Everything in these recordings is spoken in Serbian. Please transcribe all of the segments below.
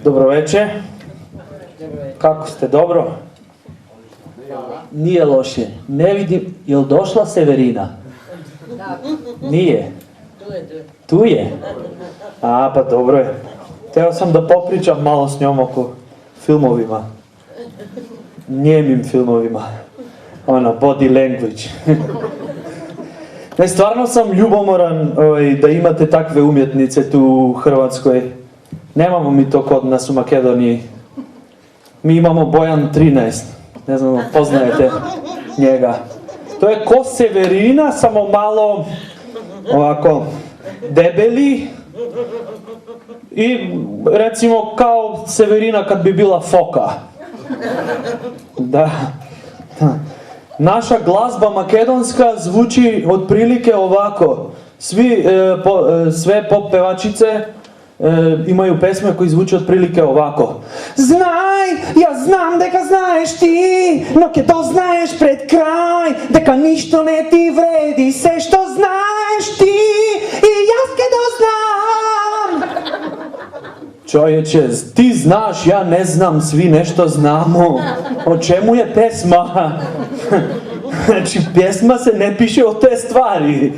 Dobro večer. Kako ste, dobro? Nije loše. Ne vidim, jel došla Severina? Nije? Tu je? A, pa dobro je. Htio sam da popričam malo s njom oko filmovima. Njemim filmovima. Body language. Ne, stvarno sam ljubomoran da imate takve umjetnice tu u Hrvatskoj. Nemamo mi to kod nas u Makedoniji. Mi imamo Bojan 13. Ne znam, poznajete njega. To je ko Severina, samo malo ovako debeli. I recimo kao Severina kad bi bila foka. Da. Naša glazba makedonska zvuči otprilike ovako. Sve pop pevačice imaju pesme koji zvuče otprilike ovako. Znaj, ja znam deka znaješ ti, no ke doznaješ pred kraj, deka ništo ne ti vredi, sve što znaješ ti i ja ke doznam. Čovječe, ti znaš, ja ne znam, svi nešto znamo. O čemu je pesma? Znači, pjesma se ne piše o te stvari.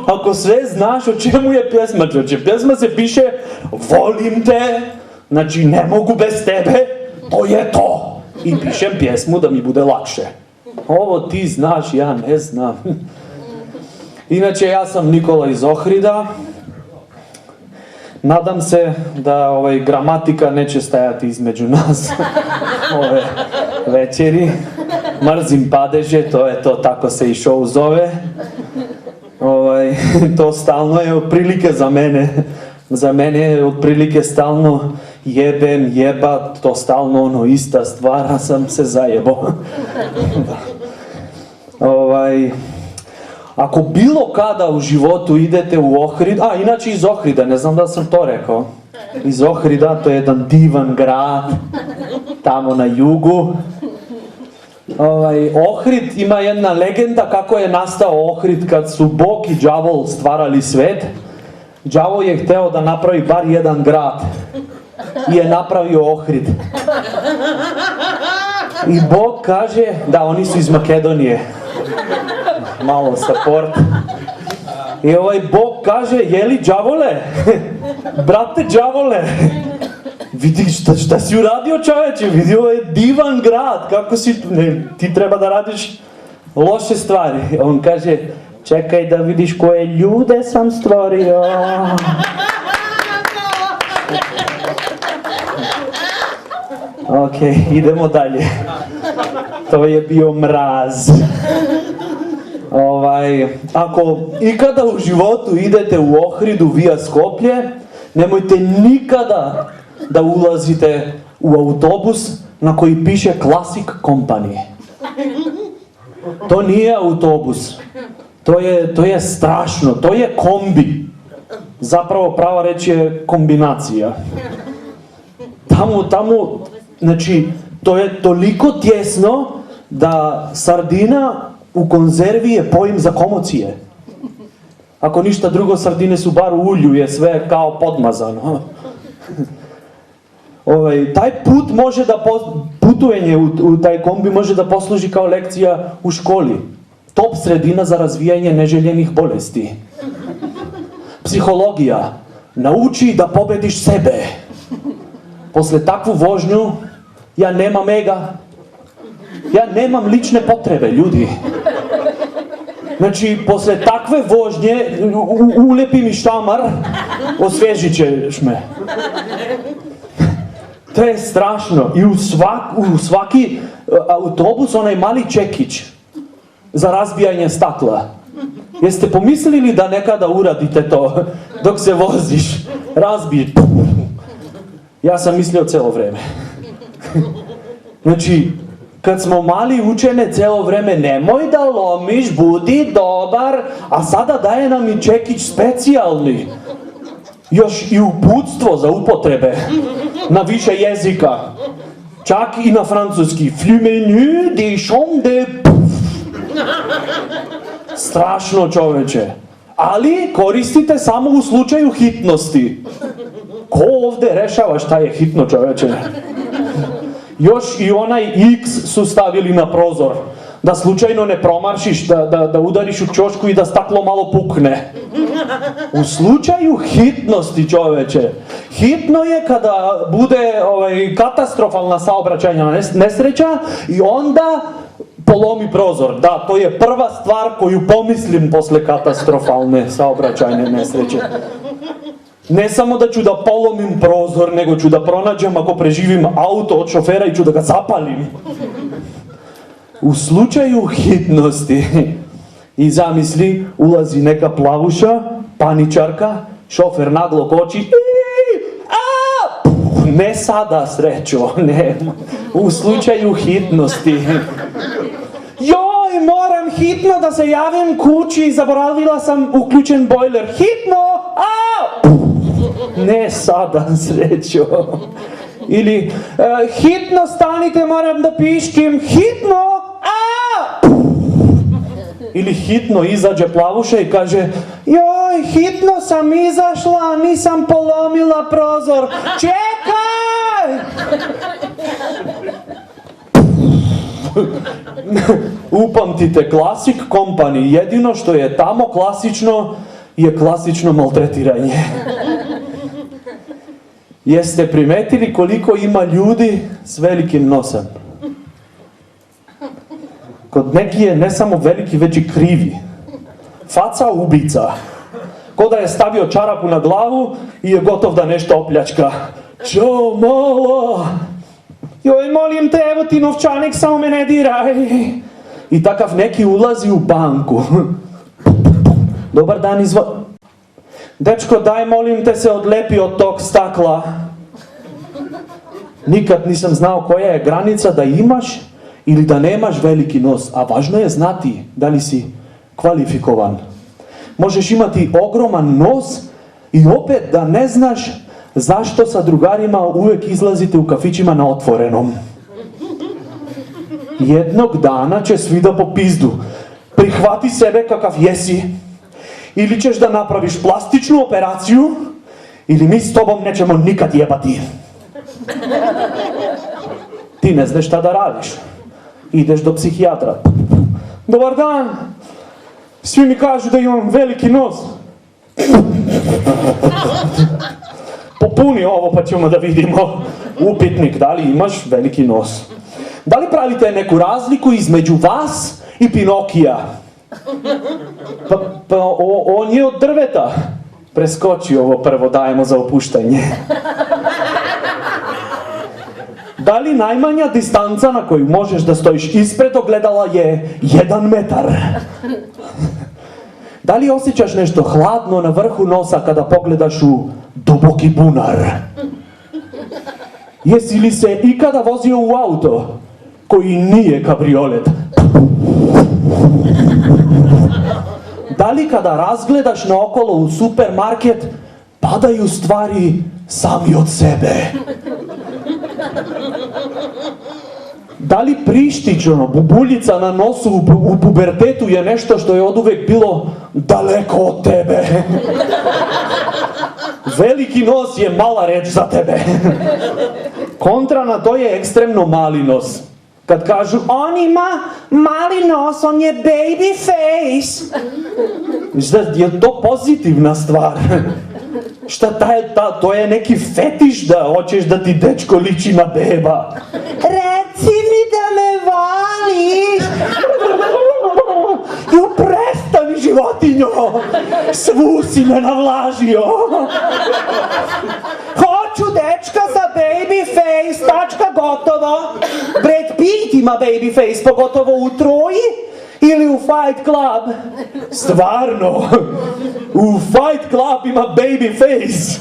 Ako sve znaš, o čemu je pjesma, čovječe? Pjesma se piše volim te, znači ne mogu bez tebe, to je to. I pišem pjesmu da mi bude lakše. Ovo ti znaš, ja ne znam. Inače, ja sam Nikola iz Ohrida. Nadam se da gramatika neće stajati između nas ove večeri. Mrzim padeže, to je to, tako se i show zove. To stalno je otprilike za mene. Za mene je otprilike stalno jebem, jebat, to stalno ista stvar, a sam se zajebao. Ako bilo kada u životu idete u Ohrid, inače iz Ohrida, ne znam da sam to rekao. Iz Ohrida, to je jedan divan grad, tamo na jugu. Ohrid ima jedna legenda kako je nastao Ohrid kad su Bog i đavol stvarali svet. Đavol je hteo da napravi bar jedan grad i je napravio Ohrid. I Bog kaže, da oni su iz Makedonije, malo support. I Bog kaže, jeli đavole? Brate đavole, vidi šta si uradio, čoveče, vidi, ovo je divan grad, kako si, ti treba da radiš loše stvari. On kaže, čekaj da vidiš koje ljude sam stvorio. Ok, idemo dalje. To je bio mraz. Ako ikada u životu idete u Ohridu via Skoplje, nemojte nikada da ulazite u autobus na koji piše Classic Company. To nije autobus. To je strašno. To je kombi. Zapravo prava reč je kombinacija. Tamo, znači, to je toliko tjesno da sardina u konzervi je pojim za komocije. Ako ništa drugo, sardine su bar u ulju, je sve kao podmazano. Taj put može da, putujenje u taj kombi može da posluži kao lekcija u školi. Top sredina za razvijanje neželjenih bolesti. Psihologija. Nauči da pobediš sebe. Posle takvu vožnju, ja nemam ega. Ja nemam lične potrebe, ljudi. Znači, posle takve vožnje, ulepi mi šamar, osvježit ćeš me. To je strašno. I u svaki autobus onaj mali čekić za razbijanje stakla. Jeste pomislili da nekada uradite to dok se voziš? Razbiješ. Ja sam mislio cijelo vreme. Znači, kad smo mali učene cijelo vreme, nemoj da lomiš, budi dobar, a sada daje nam i čekić specijalni. Još i uputstvo za upotrebe na više jezika. Čak i na francuski. Flumenu de chambre. Strašno, čoveče. Ali koristite samo u slučaju hitnosti. Ko ovdje rešava šta je hitno, čoveče? Još i onaj X su stavili na prozor. Da slučajno ne promaršiš, da udariš u ćošku i da staklo malo pukne. U slučaju hitnosti, čoveče. Hitno je kada bude katastrofalna saobraćajna nesreća i onda polomi prozor. Da, to je prva stvar koju pomislim posle katastrofalne saobraćajne nesreće. Ne samo da ću da polomim prozor, nego ću da pronađem, ako preživim, auto od šofera i ću da ga zapalim. U slučaju hitnosti i zamisli, ulazi neka plavuša, paničarka, šofer naglo koči, ne sada, srećo, ne, u slučaju hitnosti. Joj, moram hitno da se javim kući, zaboravila sam uključen bojler, hitno, ne sada, srećo. Ili, hitno stanite, moram da piškim, hitno, Ili hitno izađe plavuša i kaže, joj, hitno sam izašla, nisam polomila prozor, čekaj! Upamtite, Classic Company, jedino što je tamo klasično je klasično maltretiranje. Jeste primetili koliko ima ljudi s velikim nosem? Kod neki je ne samo veliki, već i krivi. Faca ubica. Ko da je stavio čarapu na glavu i je gotov da nešto opljačka. Ćao, malo! Joj, molim te, evo ti novčanik, samo me ne diraj. I takav neki ulazi u banku. Dobar dan, Dečko, daj, molim te, se odlepi od tog stakla. Nikad nisam znao koja je granica da imaš ili da nemaš veliki nos, a važno je znati da li si kvalifikovan. Možeš imati ogroman nos i opet da ne znaš zašto sa drugarima uvijek izlazite u kafićima na otvorenom. Jednog dana će svi da popizdu. Prihvati sebe kakav jesi. Ili ćeš da napraviš plastičnu operaciju, ili mi s tobom nećemo nikad jebati. Ti ne znaš šta da radiš. Ideš do psihijatra. Dobar dan. Svi mi kažu da imam veliki nos. Popuni ovo pa ćemo da vidimo. Upitnik, da li imaš veliki nos? Da li pravite neku razliku između vas i Pinokija? Pa on je od drveta. Preskoči ovo prvo, dajemo za opuštanje. Da li najmanja distanca na koju možeš da stojiš ispred ogledala je 1 metar? Da li osjećaš nešto hladno na vrhu nosa kada pogledaš u duboki bunar? Jesi li se ikada vozio u auto koji nije kabriolet? Da li kada razgledaš naokolo u supermarket, padaju stvari sami od sebe? Da li prištić, bubuljica na nosu u pubertetu je nešto što je oduvek bilo daleko od tebe? Veliki nos je mala reč za tebe. Kontra na to je ekstremno mali nos. Kad kažu, on ima mali nos, on je baby face. Je to pozitivna stvar. Šta to je neki fetiš da hoćeš da ti dečko liči na beba. Reci mi da me voliš. Ju prestani životinjo, svu si me navlažio. Hoću dečka sa baby face, tačka, gotovo. Brad Pitt ima baby face, pogotovo u Troji ili u Fight Club. Stvarno, u Fight Club ima baby face.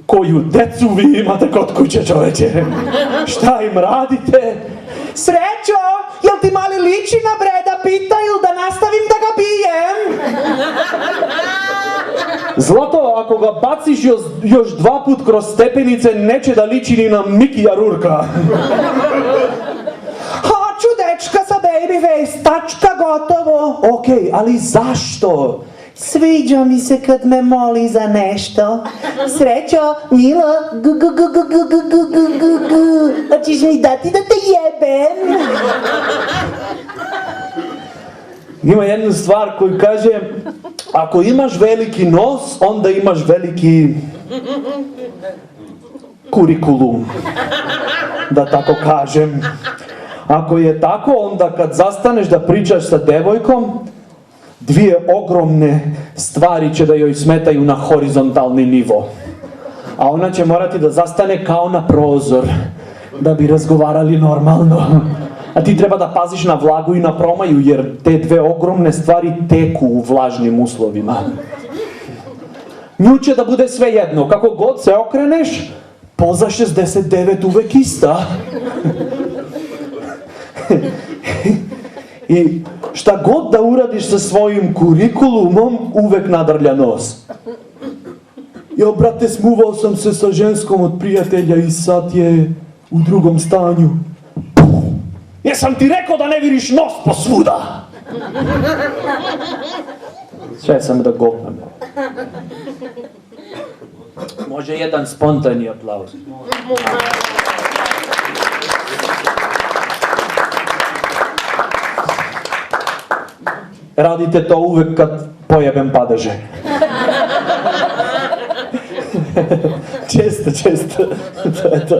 Koju decu vi imate kod kuće, čoveče? Šta im radite? Srećo, jel ti mali liči na Brada Pitta ili da nastavim da ga bijem? Zlato, ako ga baciš još 2 put kroz stepenice, neće da liči ni na Mikija Rurka. Hoću dečka sa baby face, tačka, gotovo. Okej, ali zašto? Sviđa mi se kad me moli za nešto. Srećo, Milo, gu gu gu gu gu gu gu gu gu gu. Hoćeš mi dati da te jebem? Ima jednu stvar koju kaže, ako imaš veliki nos, onda imaš veliki kurikulum, da tako kažem. Ako je tako, onda kad zastaneš da pričaš sa devojkom, 2 ogromne stvari će da joj smetaju na horizontalni nivo. A ona će morati da zastane kao na prozor, da bi razgovarali normalno. A ti treba da paziš na vlagu i na promaju, jer te 2 ogromne stvari teku u vlažnim uslovima. Nju će da bude sve jedno, kako god se okreneš, poza 69 uvek ista. I šta god da uradiš sa svojim kurikulumom, uvek nadrlja nos. Jo, brate, smuvao sam se sa ženskom od prijatelja i sad je u drugom stanju. Jesam ti rekao da ne viriš nos posvuda? Sve sam da gopnem. Može jedan spontani aplauz. Radite to uvek kad pojebem padeže. Često. To je to.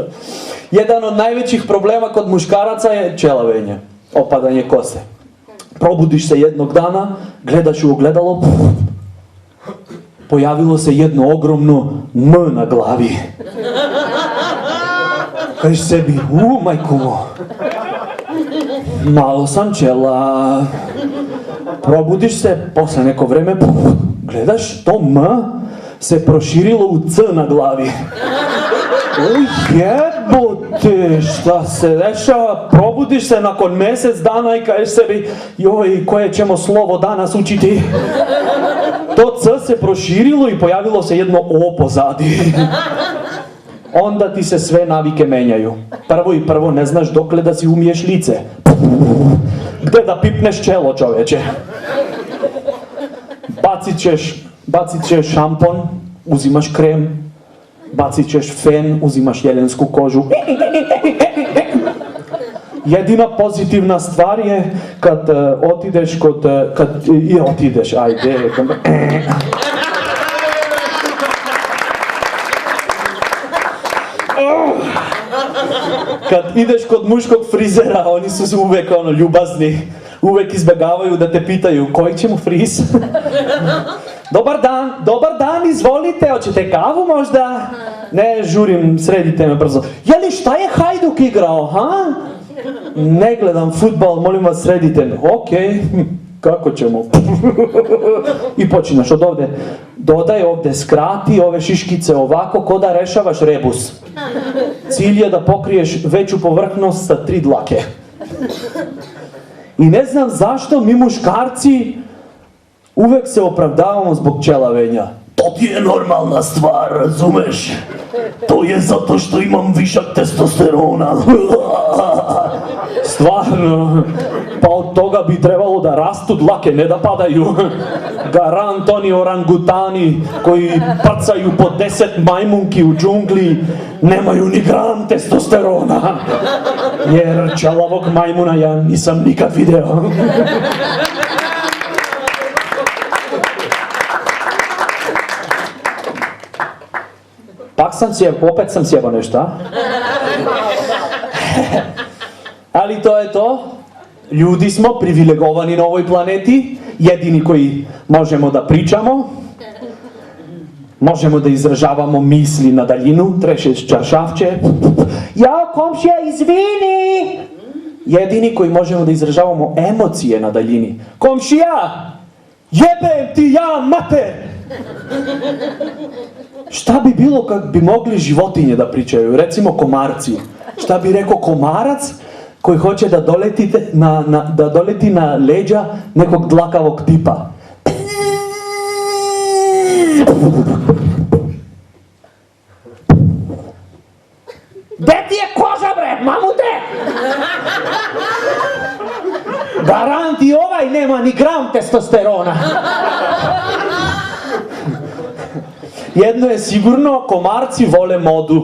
Jedan od najvećih problema kod muškaraca je ćelavenje, opadanje kose. Probudiš se jednog dana, gledaš u ogledalo, pojavilo se jedno ogromno M na glavi. Kažeš sebi, majku mo, malo sam ćela. Probudiš se, posle neko vreme, gledaš, to M se proširilo u C na glavi. Jebote, šta se dešava? Probudiš se nakon mjesec dana i kažeš sebi, joj, koje ćemo slovo danas učiti? To C se proširilo i pojavilo se jedno O pozadi. Onda ti se sve navike menjaju. Prvo ne znaš dokle da si umiješ lice. Gde da pipneš čelo, čoveče? Bacit ćeš šampon, uzimaš krem, bacit ćeš fen, uzimaš jelensku kožu. Jedina pozitivna stvar je kad otiđeš kod... Kad ideš kod muškog frizera, oni su uvek ljubazni. Uvek izbjegavaju da te pitaju koji će mu friz. Dobar dan, izvolite, hoćete kavu možda? Ne, žurim, sredite me brzo. Jeli, šta je Hajduk igrao, ha? Ne gledam fudbal, molim vas, sredite me. Okej, kako ćemo? I počinaš od ovde. Dodaj ovde, skrati ove šiškice ovako, ko da rešavaš rebus. Cilj je da pokriješ veću površnost sa 3 dlake. I ne znam zašto mi muškarci uvek se opravdavamo zbog ćelavenja. To ti je normalna stvar, razumeš? To je zato što imam višak testosterona. Stvarno, pa od toga bi trebalo da rastu dlake, ne da padaju. Garant oni orangutani koji pacaju po 10 majmunki u džungli nemaju ni gram testosterona. Jer ćelavog majmuna ja nisam nikad video. Opet sam sjebao nešto, a? Ali to je to. Ljudi smo privilegovani na ovoj planeti jedini koji možemo da pričamo, možemo da izražavamo misli na daljinu, trešeš čaršavče. Ja, komšija, izvini! Jedini koji možemo da izražavamo emocije na daljini. Komšija, jebem ti ja, mater! Šta bi bilo kad bi mogli životinje da pričaju? Recimo komarci. Šta bi rekao komarac koji hoće da doleti na leđa nekog dlakavog tipa? Gde ti je koža, bre, mamute? Garant i ovaj nema ni gram testosterona. Jedno je sigurno, komarci vole modu.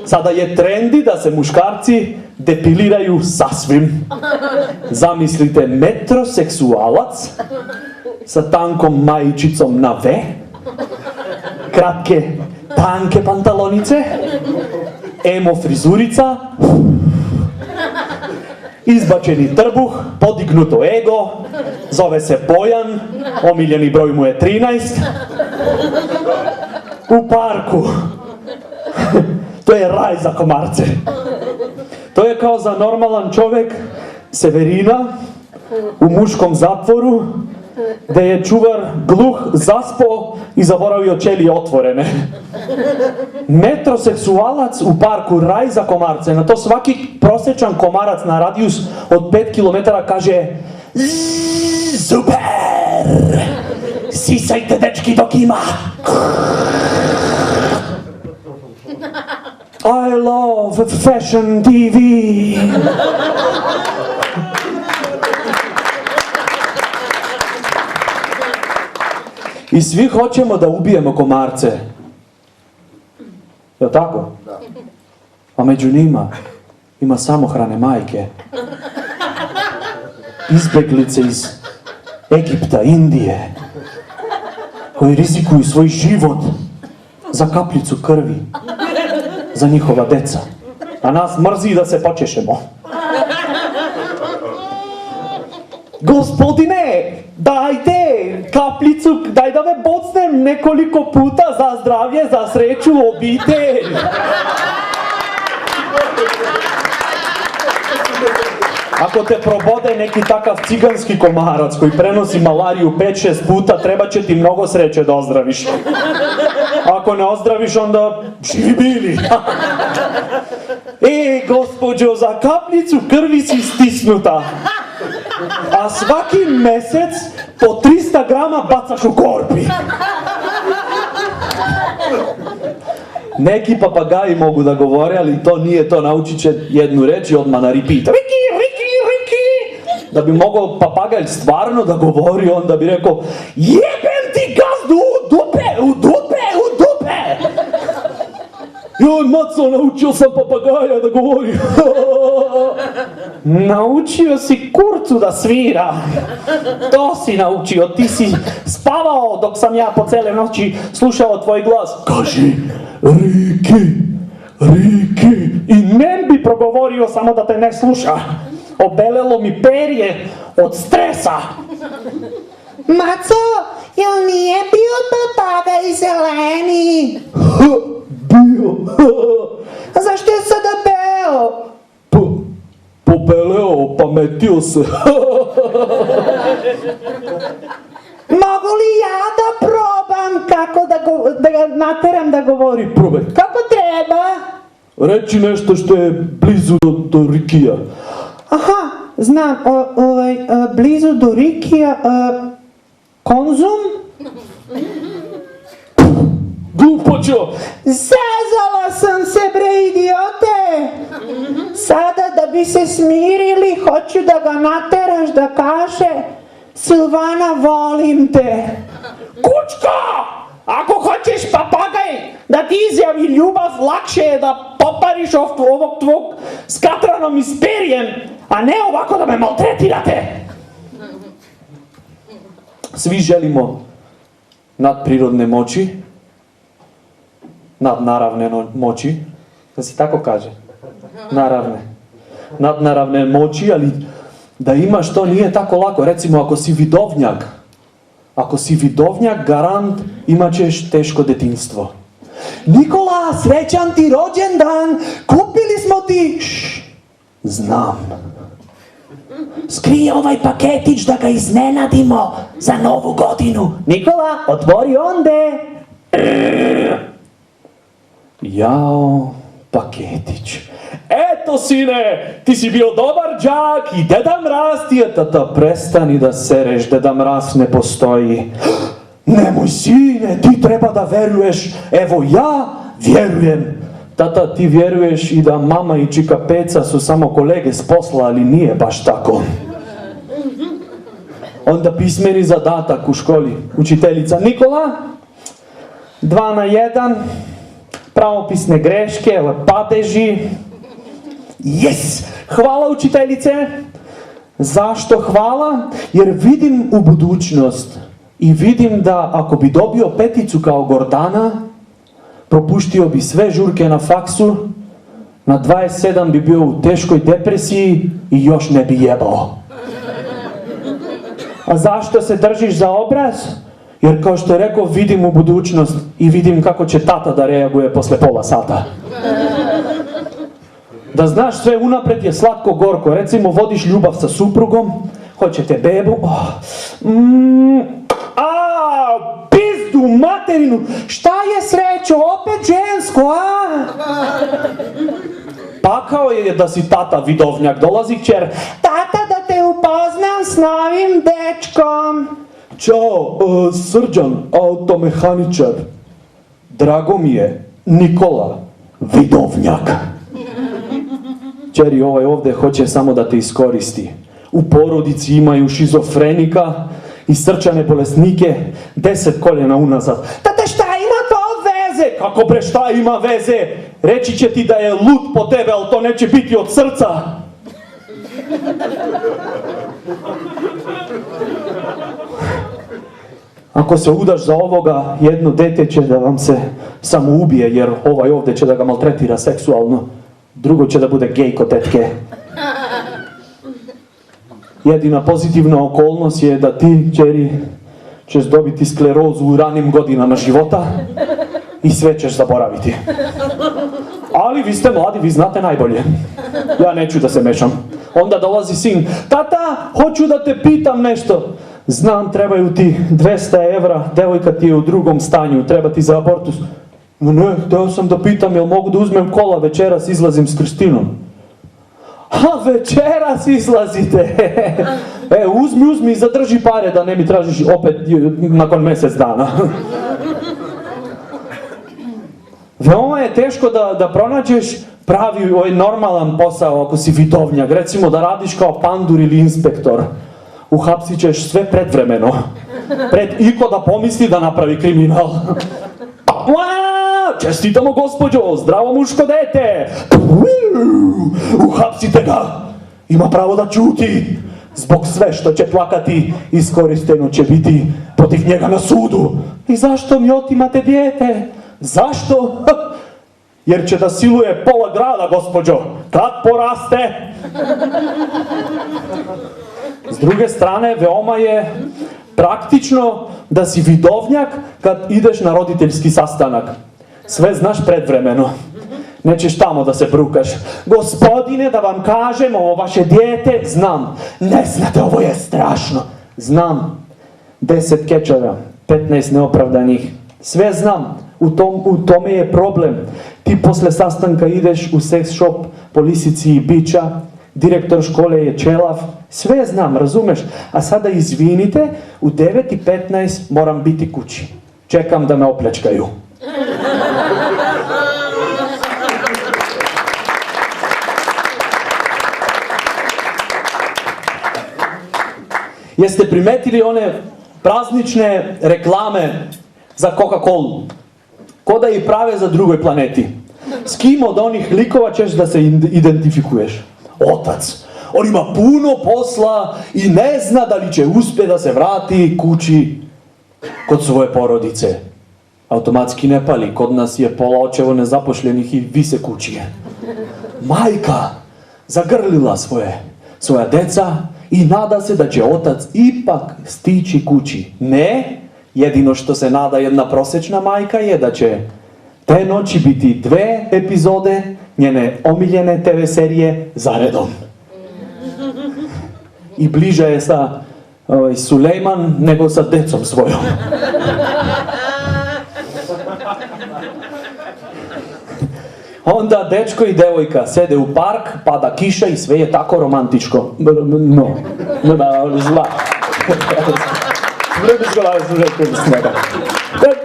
Sada je trendi da se muškarci depiliraju sasvim. Zamislite metroseksualac sa tankom majičicom na V, kratke, tanke pantalonice, emo frizurica, izbačeni trbuh, podignuto ego, zove se Bojan, omiljeni broj mu je 13, u parku. To je raj za komarce. To je kao za normalan čovjek Severina u muškom zatvoru, gde je čuvar gluh zaspao i zaboravio ćelije otvorene. Metroseksualac u parku, raj za komarce. Na to svaki prosječan komarac na radijus od 5 km kaže: super! Sisajte, dečki, dok ima! I love fashion TV! I svi hoćemo da ubijemo komarce. Je li tako? Da. A među njima ima samohrane majke. Izbeglice iz Egipta, Indije, koji rizikuju svoj život za kapljicu krvi, za njihova deca. A nas mrzi da se počešemo. Gospodine, dajte kapljicu, daj da me bocnem nekoliko puta za zdravlje, za sreću, obitelj. Ako te probode neki takav ciganski komarac koji prenosi malariju 5-6 puta, treba će ti mnogo sreće da ozdraviš. Ako ne ozdraviš, onda živi bili. Gospođo, za kapljicu krvi si stisnuta. A svaki mesec po 300 grama bacaš u korpi. Neki papagaji mogu da govore, ali to nije to, naučit će jednu reč i odmah na repeat. Riki, Riki, Riki! Da bi mogao papagaj stvarno da govori, onda bi rekao: jebem ti gazdu u dupe, u dupe, u dupe! Joj, maco, naučio sam papagaja da govori. Naučio si kurcu da svira. To si naučio, ti si spavao dok sam ja po cele noći slušao tvoj glas. Kaži, Riki, Riki. I ne bi progovorio samo da te ne sluša. Obelelo mi perje od stresa. Maco, jel nije bio papagaj zeleni? Bio. Zašto je sada beo? Pobeleo, pametio se. Mogu li ja da probam kako da ga nateram da govori? Probaj. Kako treba? Reći nešto što je blizu do Rikija. Aha, znam, blizu do Rikija, Konzum? Glupoćo! Zezala sam se, bre, idiote! Sada da bi se smirili, hoću da ga nateraš da kaže: Silvana, volim te. Kučko! Ako hoćeš papagaj da ti izjavi ljubav, lakše je da popariš ovog tvog skatranom isperijem, a ne ovako da me maltretirate. Svi želimo nadprirodne moći, nadnaravne moći, da se tako kaže, nadnaravne moći, ali da imaš to nije tako lako. Recimo, ako si vidovnjak, garant imat ćeš teško detinjstvo. Nikola, srećan ti rođendan, kupili smo ti... Znam. Skrije ovaj paketić da ga iznenadimo za novu godinu. Nikola, otvori onde. Jao, paketić. Eto, sine, ti si bio dobar đak i Deda Mraz ti je. Tata, prestani da sereš, Deda Mraz ne postoji. Nemoj, sine, ti treba da veruješ. Evo, ja vjerujem. Tata, ti vjeruješ i da mama i čika Peca su samo kolege s posla, ali nije baš tako. Onda pismeni zadatak u školi. Učiteljica: Nikola, 2 na 1, pravopisne greške, padeži. Yes! Hvala, učiteljice! Zašto hvala? Jer vidim u budućnost i vidim da ako bi dobio 5 kao Gordana, propuštio bi sve žurke na faksu, na 27 bi bio u teškoj depresiji i još ne bi jebao. A zašto se držiš za obraz? Jer kao što je rekao, vidim u budućnost i vidim kako će tata da reaguje posle pola sata. Da znaš, sve unapred je slatko gorko. Recimo, vodiš ljubav sa suprugom, hoćete bebu, pizdu materinu, šta je srećo, opet žensko, a? Pakao je da si tata vidovnjak, dolazi kćer. Tata, da te upoznam s novim dečkom. Ćao, Srđan, automehaničar. Drago mi je, Nikola, vidovnjak. Čeri, ovaj ovdje hoće samo da te iskoristi. U porodici imaju šizofrenika i srčane bolesnike, 10 koljena unazad. Tate, šta ima to veze? Kako bre, šta ima veze? Reći će ti da je lud po tebe, ali to neće biti od srca. Ako se udaš za ovoga, jedno dete će da vam se samo ubije, jer ovaj ovdje će da ga maltretira seksualno. Drugo će da bude gej kod tetke. Jedina pozitivna okolnost je da ti, kćeri, ćeš dobiti sklerozu u ranim godinama života i sve ćeš zaboraviti. Ali vi ste mladi, vi znate najbolje. Ja neću da se mešam. Onda dolazi sin. Tata, hoću da te pitam nešto. Znam, trebaju ti 200 evra, devojka ti je u drugom stanju, treba ti za abortus. No ne, hteo sam da pitam, jel mogu da uzmem kola, večeras izlazim s Kristinom. A večeras izlazite. Uzmi i zadrži pare da ne mi tražiš opet nakon mjesec dana. Veoma je teško da pronađeš pravi normalan posao ako si vidovnjak. Recimo da radiš kao pandur ili inspektor. Uhapsit ćeš sve predvremeno. Pred iko da pomisli da napravi kriminal. Čestitamo, gospođo, zdravo muško dete. Uhapsite ga. Ima pravo da ćuti. Zbog sve što će plakati, iskorišteno će biti protiv njega na sudu. I zašto mi otimate dijete? Zašto? Jer će da siluje pola grada, gospođo. Kad poraste? S druge strane, veoma je praktično da si vidovnjak kad ideš na roditeljski sastanak. Sve znaš predvremeno. Nećeš tamo da se brukaš. Gospodine, da vam kažem, ovo vaše dijete, znam. Ne znate, ovo je strašno. Znam. 10 kečara, 15 neopravdanih. Sve znam. U tome je problem. Ti posle sastanka ideš u sex shop po lisici i bića. Direktor škole je čelav. Sve znam, razumeš? A sada izvinite, u 9:15 moram biti kući. Čekam da me opljačkaju. Jeste primetili one praznične reklame za Coca-Colu? Ko da ih prave za drugoj planeti. S kim od onih likova ćeš da se identifikuješ? Otac. On ima puno posla i ne zna da li će uspjeti da se vrati kući kod svoje porodice. Automatski ne pali, kod nas je pola očevo nezapošljenih i vise kući. Majka zagrlila svoja deca i nada se da će otac ipak stići kući. Ne, jedino što se nada jedna prosječna majka je da će te noći biti 2 epizode njene omiljene TV serije za redom. I bliže je sa Sulejman nego sa decom svojom. Onda dečko i devojka sede u park, pada kiša i sve je tako romantičko.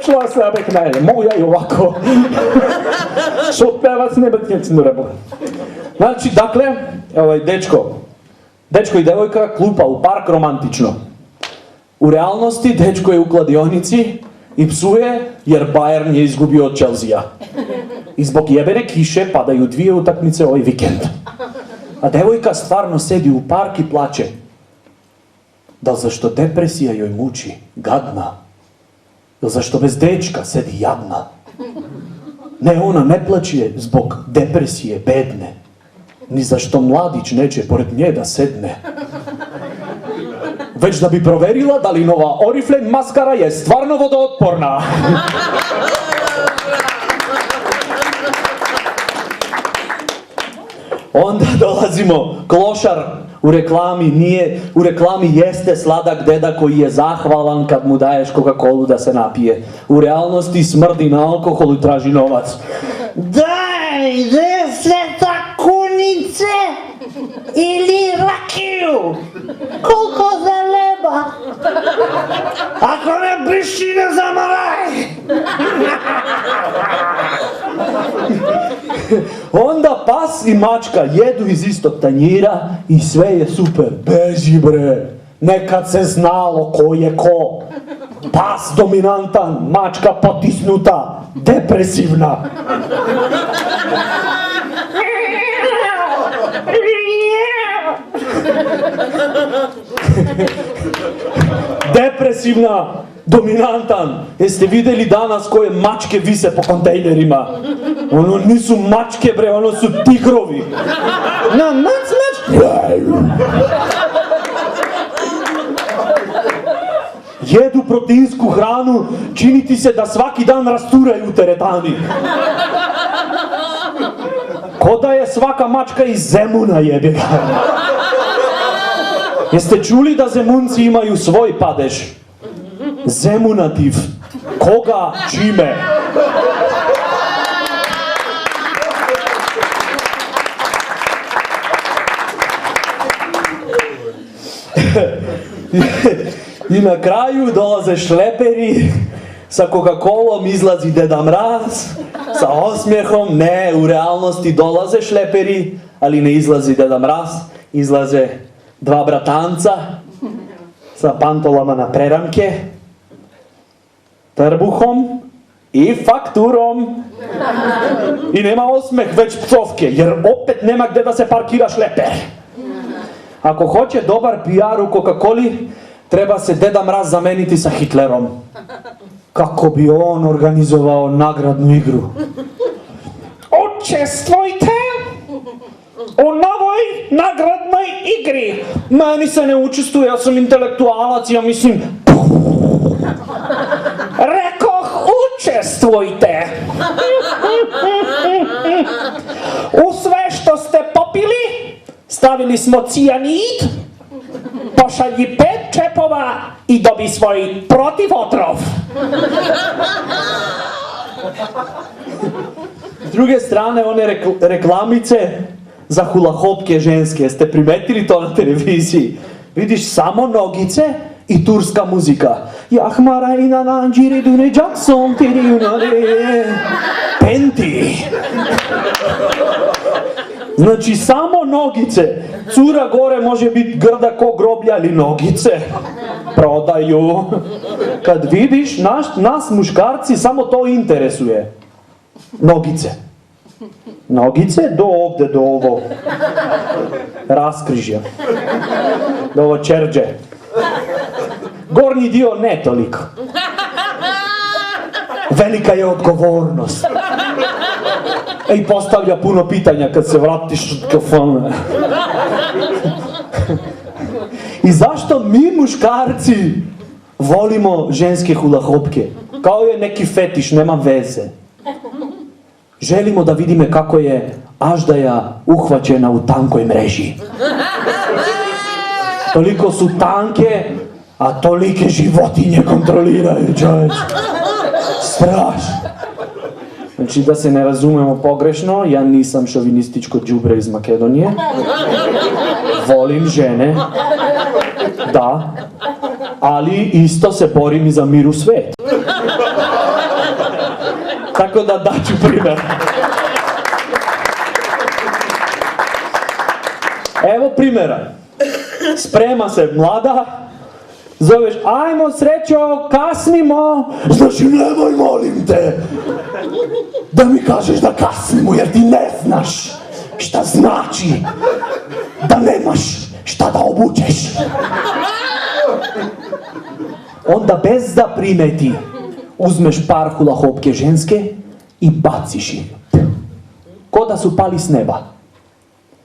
Čula se abych ne, mogu ja i ovako. Šupevac ne biti ne rebu. Znači, dakle, dečko i devojka klupa u park romantično. U realnosti dečko je u kladionici i psuje jer Bayern je izgubio od Chelsea. I zbog jebene kiše padaju 2 utakmice ovaj vikend. A devojka stvarno sedi u park i plače. Da li zašto depresija joj muči, gadna? Da li zašto bez dečka sedi jadna? Ne, ona ne plaće zbog depresije bedne. Ni zašto mladić neće pored nje da sedne. Već da bi proverila da li nova Oriflame maskara je stvarno vodootporna. Onda dolazimo, klošar u reklami jeste sladak deda koji je zahvalan kad mu daješ Coca-Colu da se napije. U realnosti smrdi na alkohol i traži novac. Daj 10 kunice ili rakiju. Koliko zaleba? Ako ne briši, ne zamaraj. Onda pas i mačka jedu iz istog tanjira i sve je super. Beži bre, nekad se znalo ko je ko. Pas dominantan, mačka potisnuta, depresivna. Depresivna, dominantan. Jeste vidjeli danas koje mačke vise po kontejnerima? Ono nisu mačke bre, ono su tigrovi. No, mač. Jedu proteinsku hranu, čini ti se da svaki dan rasturaju u teretani. Ko da je svaka mačka iz Zemuna jebe. Jeste čuli da Zemunci imaju svoj padež? Zemunativ. Koga, čime? I na kraju dolaze šleperi, sa Coca-Colom izlazi Deda Mraz, sa osmijehom. Ne, u realnosti dolaze šleperi, ali ne izlazi Deda Mraz, izlaze 2 bratanca sa pantolama na preramke, trbuhom i fakturom. I nema osmeh, već psovke, jer opet nema gdje da se parkira šleper. Ako hoće dobar PR u Coca-Coli, treba se Deda Mraz zameniti sa Hitlerom. Kako bi on organizovao nagradnu igru? Učestvujte u novoj nagradnoj igri. Meni se ne učestvuje, ja sam intelektualac, ja mislim... Rekoh, učestvujte. U sve što ste popili, stavili smo cijanid, pošalji 5 čepova i dobi svoj protivotrov. S druge strane, one reklamice za hulahopke ženske, jeste primetili to na televiziji? Vidiš samo nogice i turska muzika. Jahmara ina nanđiri dune Jackson, tiri unare, penti. Znači, samo nogice. Cura gore može biti grda ko groblja, ali nogice prodaju. Kad vidiš, nas muškarci samo to interesuje. Nogice. Nogice do ovdje, do ovo raskrižja. Do ovo čerđe. Gornji dio ne toliko. Velika je odgovornost. I postavlja puno pitanja kad se vratiš od kafana. I zašto mi muškarci volimo ženske hulahopke? Kao je neki fetiš, nema veze. Želimo da vidimo kako je Aždaja uhvaćena u tankoj mreži. Toliko su tanke, a tolike životinje kontroliraju, čovječ. Strašno. Znači, da se ne razumemo pogrešno, ja nisam šovinističko đubre iz Makedonije. Volim žene, da, ali isto se borim i za mir u svet. Tako da daću primjer. Evo primjera. Sprema se mlada, zoveš, ajmo Srećo, kasnimo. Znači, nemoj, molim te, da mi kažeš da kasnimo, jer ti ne znaš šta znači da nemaš šta da obučeš. Onda bez da primeti, uzmeš par hulahopke ženske i baciš ih. Ko da su pali s neba.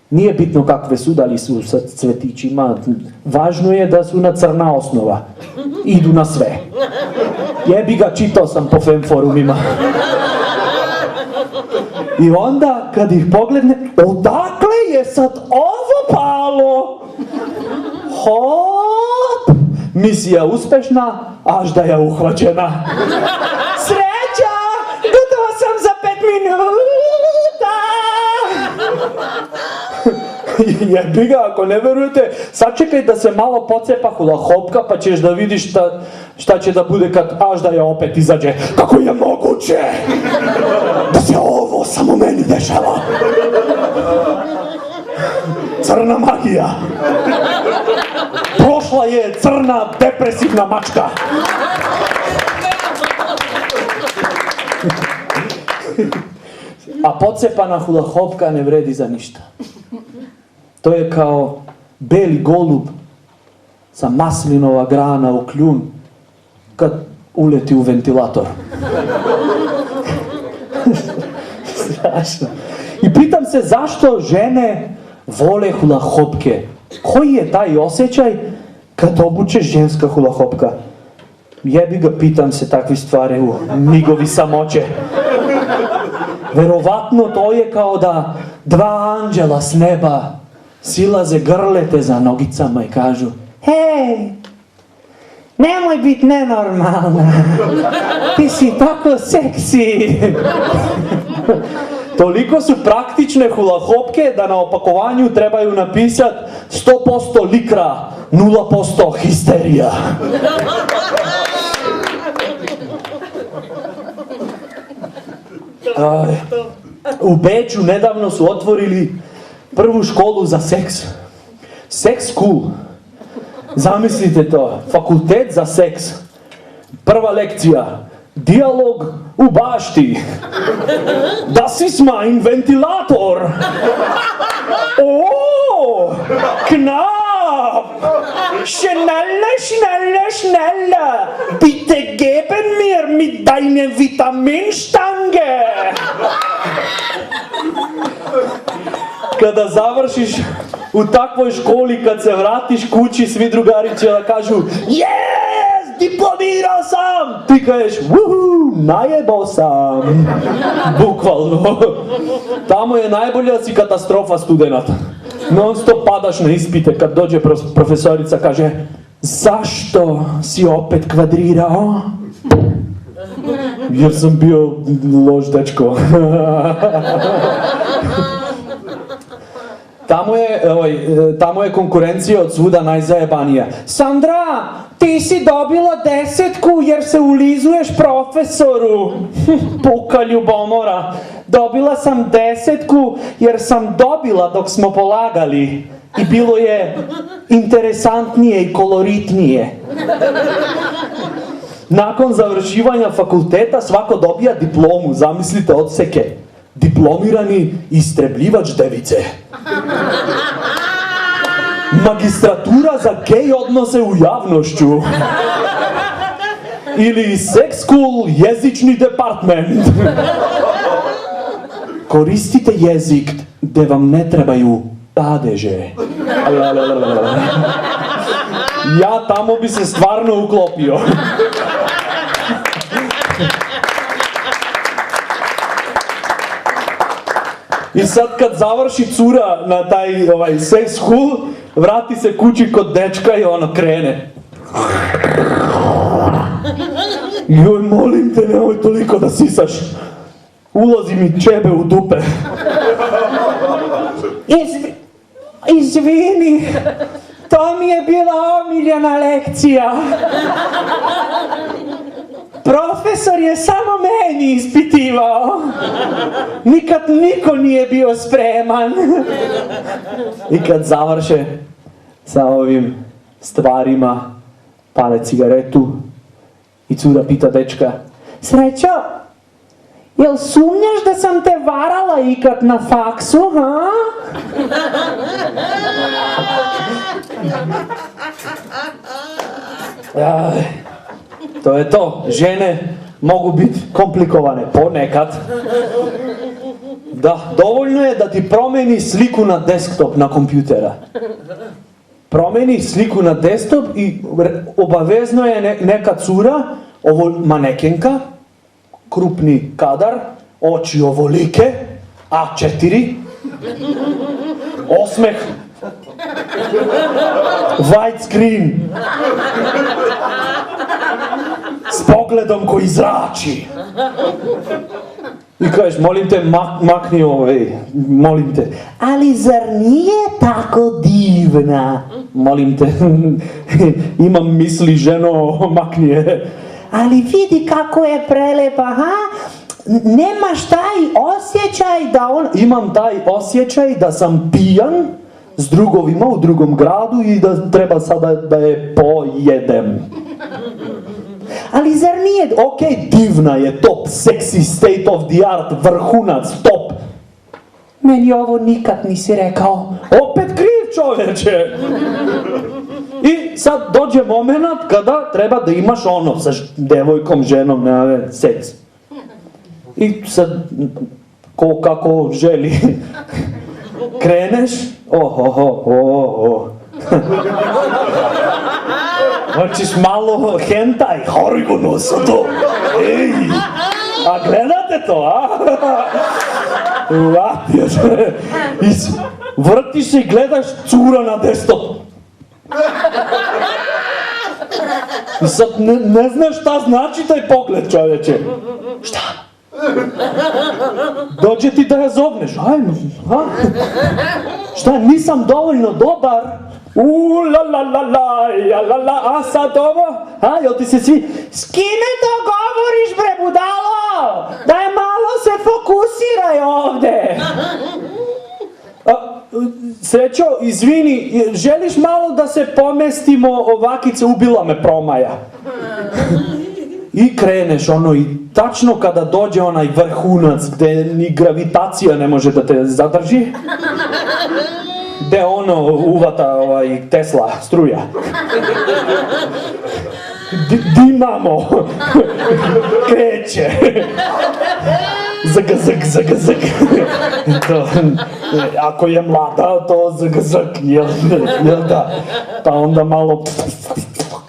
Nije bitno kakve su, da li su sa cvetićima, važno je da su na crna osnova. Idu na sve. Jebi ga, čitao sam po fem forumima. I onda, kad ih pogleda, odakle je sad ovo palo? Hop! Misija uspešna, Aždaja uhvaćena. Sreća! Gotova sam za 5 minuta! Jebi ga, ako ne verujete, sačekaj da se malo pocepa hulahopka, pa ćeš da vidiš šta će da bude kad Aždaja opet izađe. Kako je moguće da se ovo samo meni dešava? Crna magija. Prošla je crna depresivna mačka. A pocepana hulahopka ne vredi za ništa. To je kao beli golub sa maslinova grana u kljun kad uleti u ventilator. Strašno. I pitam se zašto žene vole hulahopke. Koji je taj osjećaj kad obučeš ženska hulahopka? Jebi ga, pitam se takvi stvari u migovi samoće. Verovatno to je kao da dva anđela s neba silaze grlete za nogicama i kažu: hej, nemoj biti nenormalna, ti si tako seksi. Toliko su praktične hulahopke da na opakovanju trebaju napisati 100% likra, 0% histerija. U Beču nedavno su otvorili prvu školu za seks. Sex school. Zamislite to, fakultet za seks. Prva lekcija, dijalog u bašti. Das ist mein Ventilator. Oh, Knab. Schneller, schneller, schneller. Bitte geben mir mit deine Vitaminstange. Kada završiš u takvoj školi, kad se vratiš kući, svi drugari će da kažu: yes, diplomirao sam! Ti kažeš: wuhu, najebao sam! Bukvalno. Tamo je najbolja si katastrofa studenata. Non stop padaš na ispite kad dođe profesorica, kaže: zašto si opet kvadrirao? Jer sam bio loš dečko. Tamo je konkurencija od svuda najzajebanija. Sandra, ti si dobila 10 jer se ulizuješ profesoru. Puka ljubomora. Dobila sam 10 jer sam dobila dok smo polagali. I bilo je interesantnije i koloritnije. Nakon završivanja fakulteta svako dobija diplomu, zamislite odseke. Diplomirani istrebljivač device. Magistratura za gej odnose u javnošću. Ili sex school jezični department. Koristite jezik gde vam ne trebaju padeže. Ja tamo bi se stvarno uklopio. I sad kad završi cura na taj sex school, vrati se kući kod dečka i ono krene. Joj, molim te, nemoj toliko da sisaš. Ulazi mi čebe u dupe. Izvini, to mi je bila omiljena lekcija. Profesor je samo meni ispitivao. Nikad niko nije bio spreman. I kad završe sa ovim stvarima, pale cigaretu i cura pita dečka: Srećo, jel sumnjaš da sam te varala ikad na faksu, ha? Aj, to je to. Žene mogu biti komplikovane ponekad. Da, dovoljno je da ti promeni sliku na desktop na kompjutera. Promeni sliku na desktop i obavezno je neka cura, ovo manekenka, krupni kadar, oči ovolike, A4, osmeh, widescreen, s pogledom koji zrači. I kažeš, molim te, makni molim te. Ali zar nije tako divna? Molim te, imam misli, ženo, makni je. Ali vidi kako je prelepa, ha? Nemaš taj osjećaj da on... Imam taj osjećaj da sam pijan s drugovima u drugom gradu i da treba sada da je pojedem. Ali zar nije... Ok, divna je, top, sexy, state of the art, vrhunac, top. Meni ovo nikad nisi rekao. Opet kriv, čoveče. I sad dođe moment kada treba da imaš ono sa devojkom, ženom, seks. I sad, ko kako želi, kreneš, hoćeš malo hentai, horigono sa to, ej, a gledate to, a? Vratio se, vrtiš se i gledaš cura na desktop. I sad ne znaš šta znači taj pogled, čovječe. Šta? Dođe ti da je zovneš, ajmo, ha? Šta, nisam dovoljno dobar? A sad ovo? A, jel ti se svi... S kime to govoriš, bre, budalo? Daj malo se fokusiraj ovde. Srećo, izvini, želiš malo da se pomestimo, ovakice, ubila me promaja. I kreneš i tačno kada dođe onaj vrhunac gde ni gravitacija ne može da te zadrži, gde uvata Tesla struja. Dinamo kreće. Zag. Ako je mlada, to zag, jel da? Pa onda malo,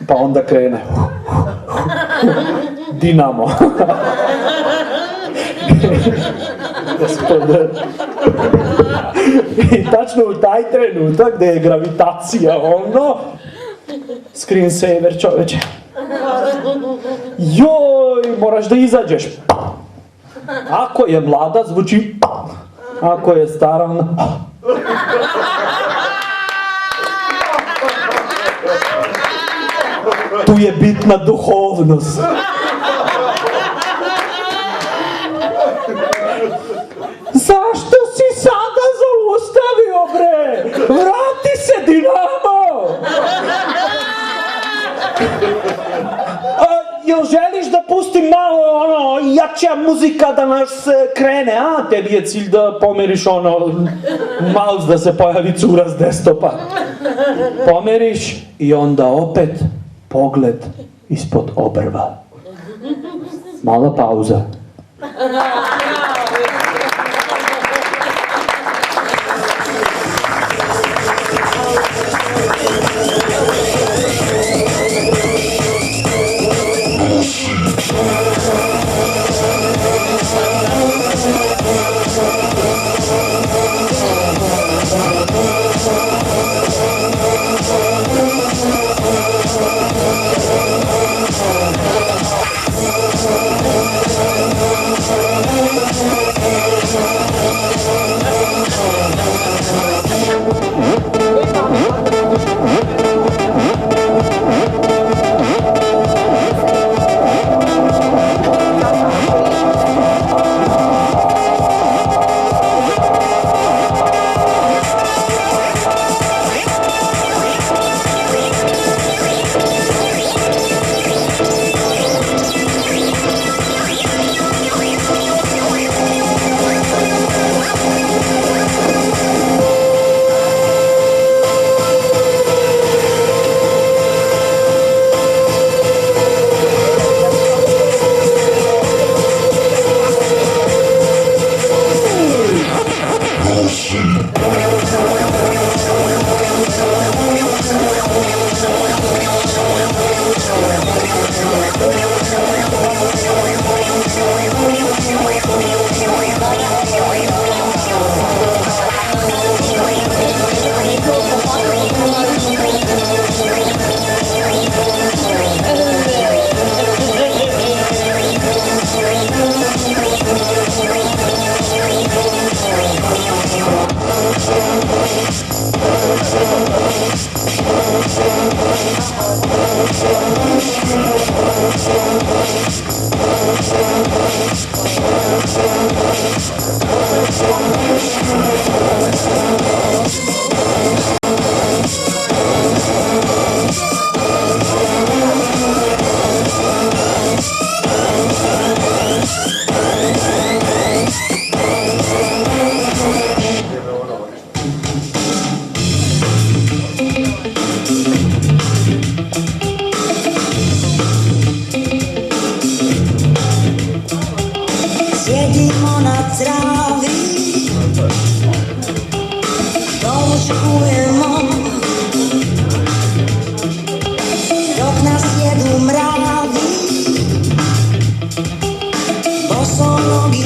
pa onda krene. Dinamo. Gospode. I tačno u taj trenutak gde je gravitacija screensaver, čoveče. Joj, moraš da izađeš. Ako je mlada, zvuči. Ako je stara, tu je bitna duhovnost. Zašto si sada zaustavio, bre? Vrati se, Dinamo! Jel želiš da pustim malo jača muzika da nas krene, a? Tebi je cilj da pomeriš mouse da se pojavi cura s desktopa. Pomeriš i onda opet pogled ispod obrva. Mala pauza.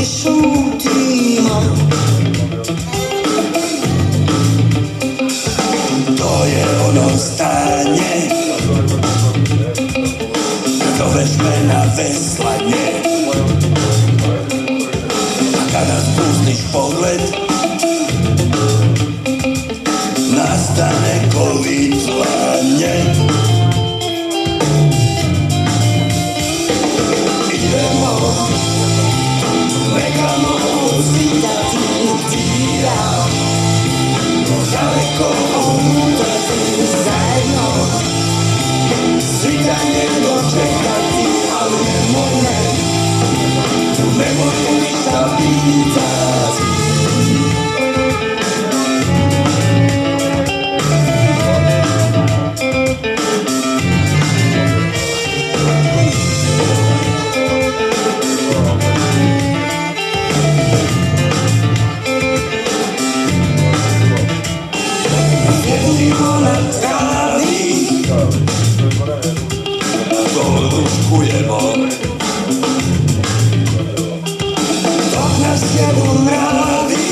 šutimo. To je ono stanje, zoveš me na veslanje, a kada spustiš pogled nastane kovitlanje. Idemo, nekamo svitati tira, daleko omutati zajedno, svitanje dočekati, ali nemoj ništa pitati. Sjedimo na travi, doručkujemo, dok nas jedu mravi,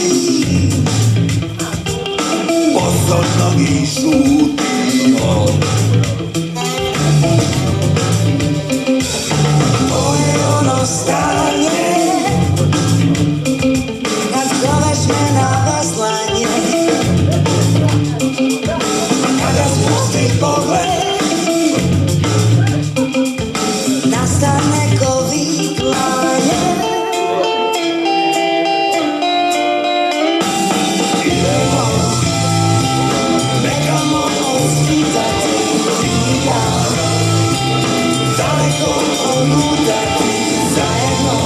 posodnog i šutimo. To je ono stanje, kad zoveš me na veslanje, kada spustiš pogled nastane kovitlanje. Idemo, nekamo svitati tira, daleko omutati zajedno,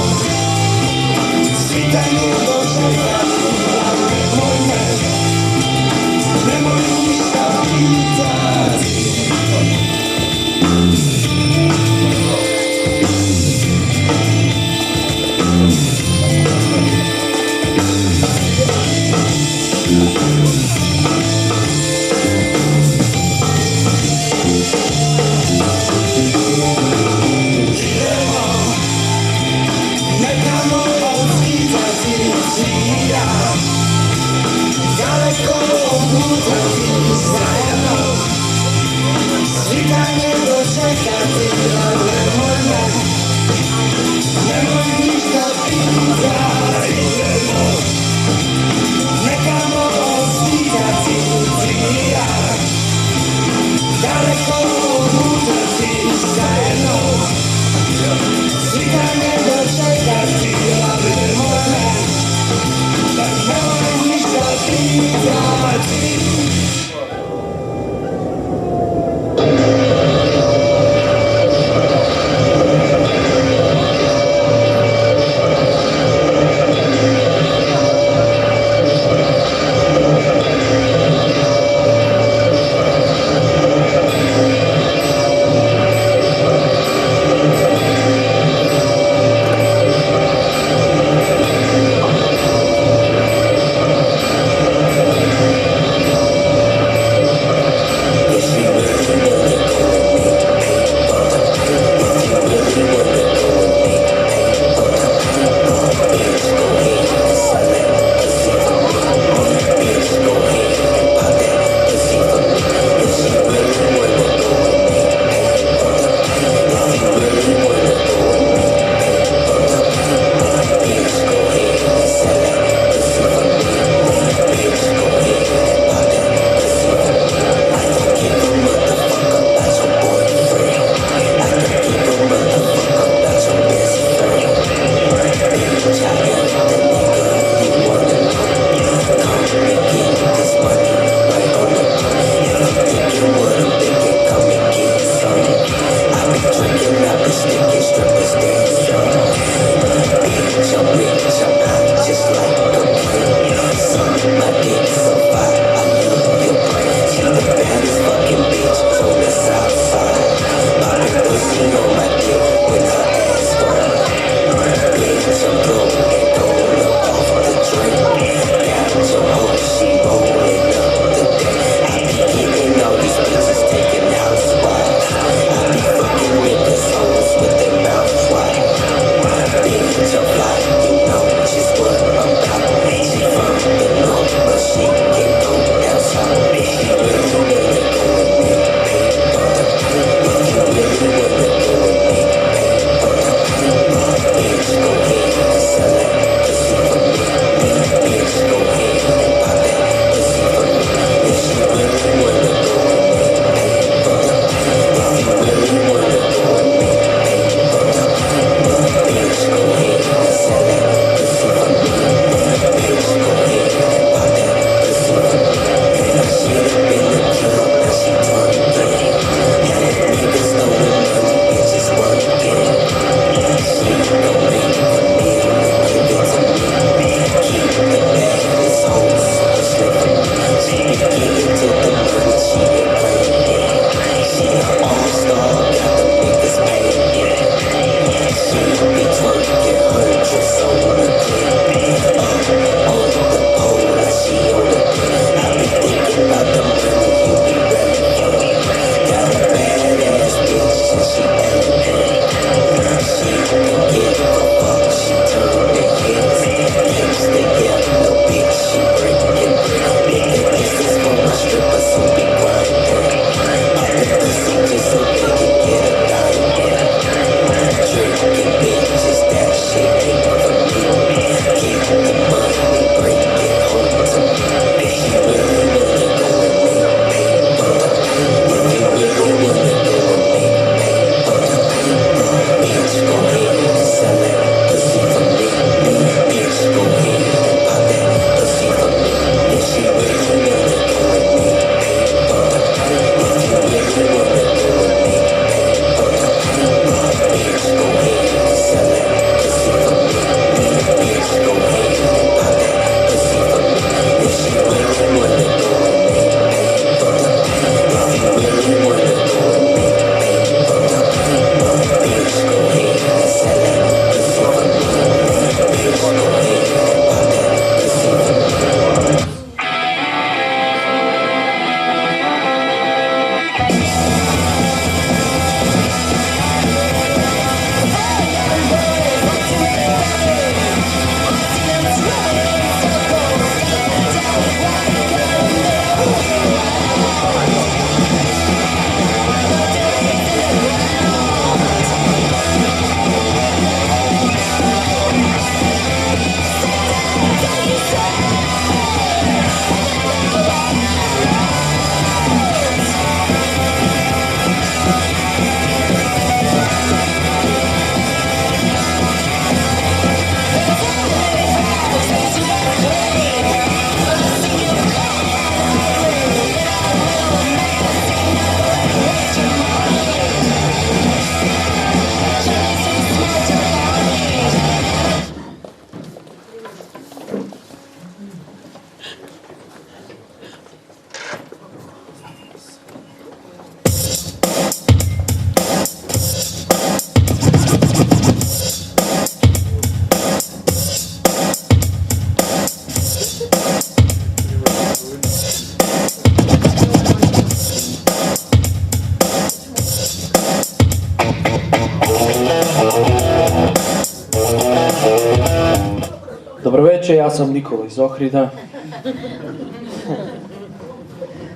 sreće, ja sam Nikola iz Ohrida.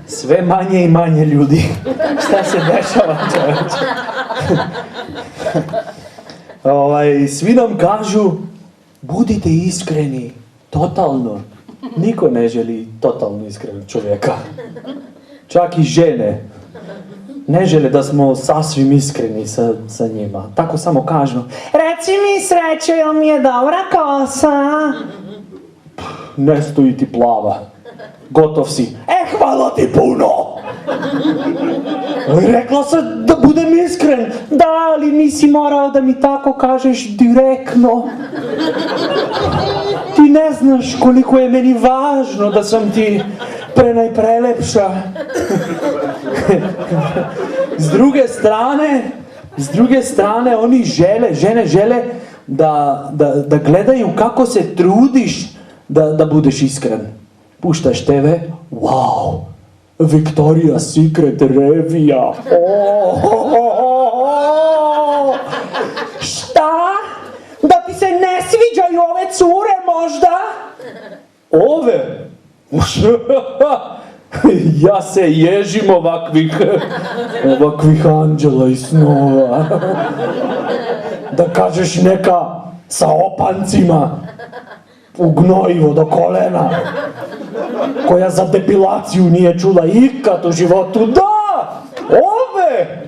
Sve manje i manje ljudi. Šta se dešava, čoveče? Svi nam kažu, budite iskreni, totalno. Niko ne želi totalno iskrenog čovjeka. Čak i žene. Ne žele da smo sasvim iskreni sa njima. Tako samo kažu. Reci mi, Srećo, jel mi je dobra kosa? Ne stoji ti plava. Gotov si. Hvala ti puno! Ali rekla sam da budem iskren. Da, ali nisi morao da mi tako kažeš direktno. Ti ne znaš koliko je meni važno da sam ti prenajprelepša. S druge strane, oni žene žele da gledaju kako se trudiš da budeš iskren. Puštaš TV, wow, Victoria's Secret revija. Šta? Da ti se ne sviđaju ove cure možda? Ove? Ja se ježim ovakvih anđela i snova. Da kažeš neka sa opancima u gnojivo do kolena, koja za depilaciju nije čula ikad u životu. Da! Ove!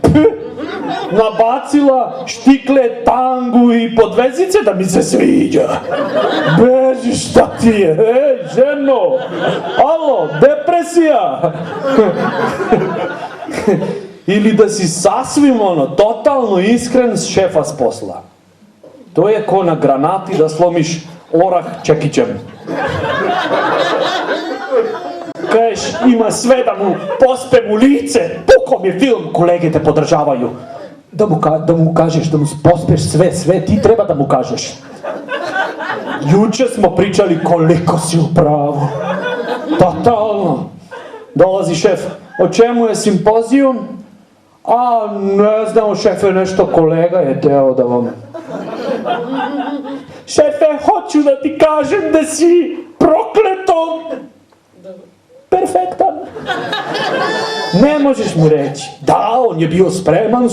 Nabacila štikle, tangu i podvezice da mi se sviđa. Beži, šta ti je? Ej, ženo! Alo, depresija! Ili da si sasvim totalno iskren s šefa s posla. To je ko na granati da slomiš orah čekićem. Kažeš, ima sve da mu pospem u lice. Pukom je film, kolege te podržavaju. Da mu kažeš, da mu pospeš sve, ti treba da mu kažeš. Juče smo pričali koliko si u pravu. Totalno. Dolazi šef, o čemu je simpozijum? A, ne znam, šefe, nešto kolega je teo da vam... Šefe, hoću da ti kažem da si prokleto perfektan. Ne možeš mu reći. Da, on je bio spreman,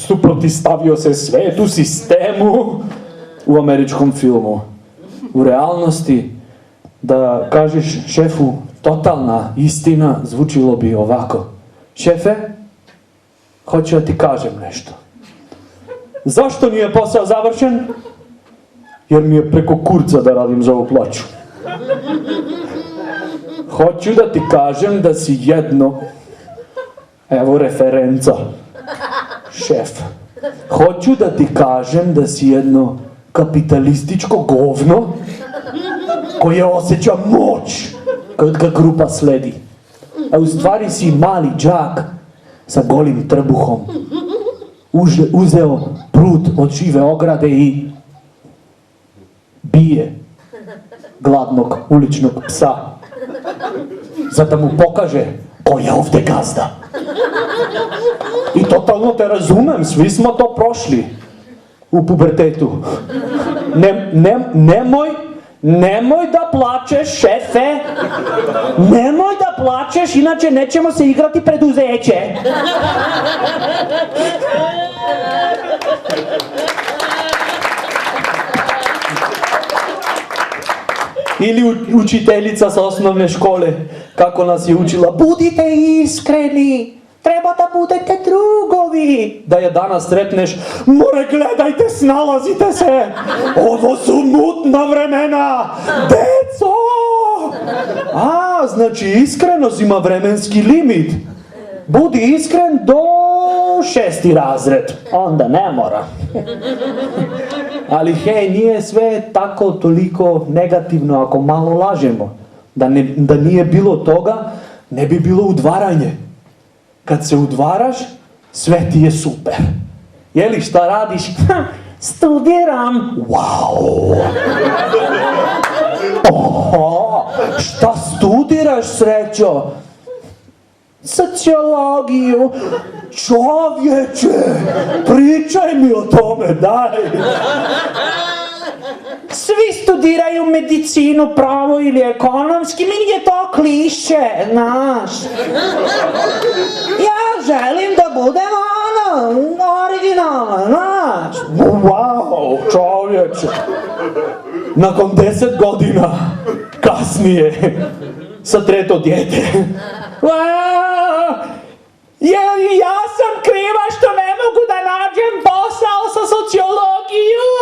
suprotistavio se svetu, sistemu. U američkom filmu. U realnosti, da kažeš šefu totalna istina, zvučilo bi ovako. Šefe, hoću da ti kažem nešto. Zašto nije posao završen? Jer mi je preko kurca da radim za ovu plaću. Hoću da ti kažem da si jedno... Evo referenca. Šef. Hoću da ti kažem da si jedno kapitalističko govno koje osjeća moć kad ga grupa sledi. A u stvari si mali džak sa golim trbuhom. Uzeo prut od žive ograde i bije gladnog uličnog psa. Zato mu pokaže ko je ovde gazda. I totalno te razumem, svi smo to prošli u pubertetu. Nemoj da plačeš, šefe. Nemoj da plačeš, inače nećemo se igrati preduzeće. Ili učiteljica sa osnovne škole, kako nas je učila, budite iskreni, treba da budete drugovi. Da je danas sretneš, more gledajte, snalazite se, ovo su mutna vremena, deco! A, znači iskrenost ima vremenski limit. Budi iskren do 6. razred, onda ne mora. Ali hej, nije sve tako toliko negativno ako malo lažemo. Da nije bilo toga, ne bi bilo udvaranje. Kad se udvaraš, sve ti je super. Jeli, šta radiš? Studiram. Wow! Oho, šta studiraš, Srećo? Sociologiju. Čovječe, pričaj mi o tome, daj. Svi studiraju medicinu, pravo ili ekonomski, meni je to kliše, znaš. Ja želim da budem originalna, znaš. Wow, čovječe. Nakon 10 godina kasnije sa treto dijete. Ja sam kriva što ne mogu da nađem posao sa sociologiju.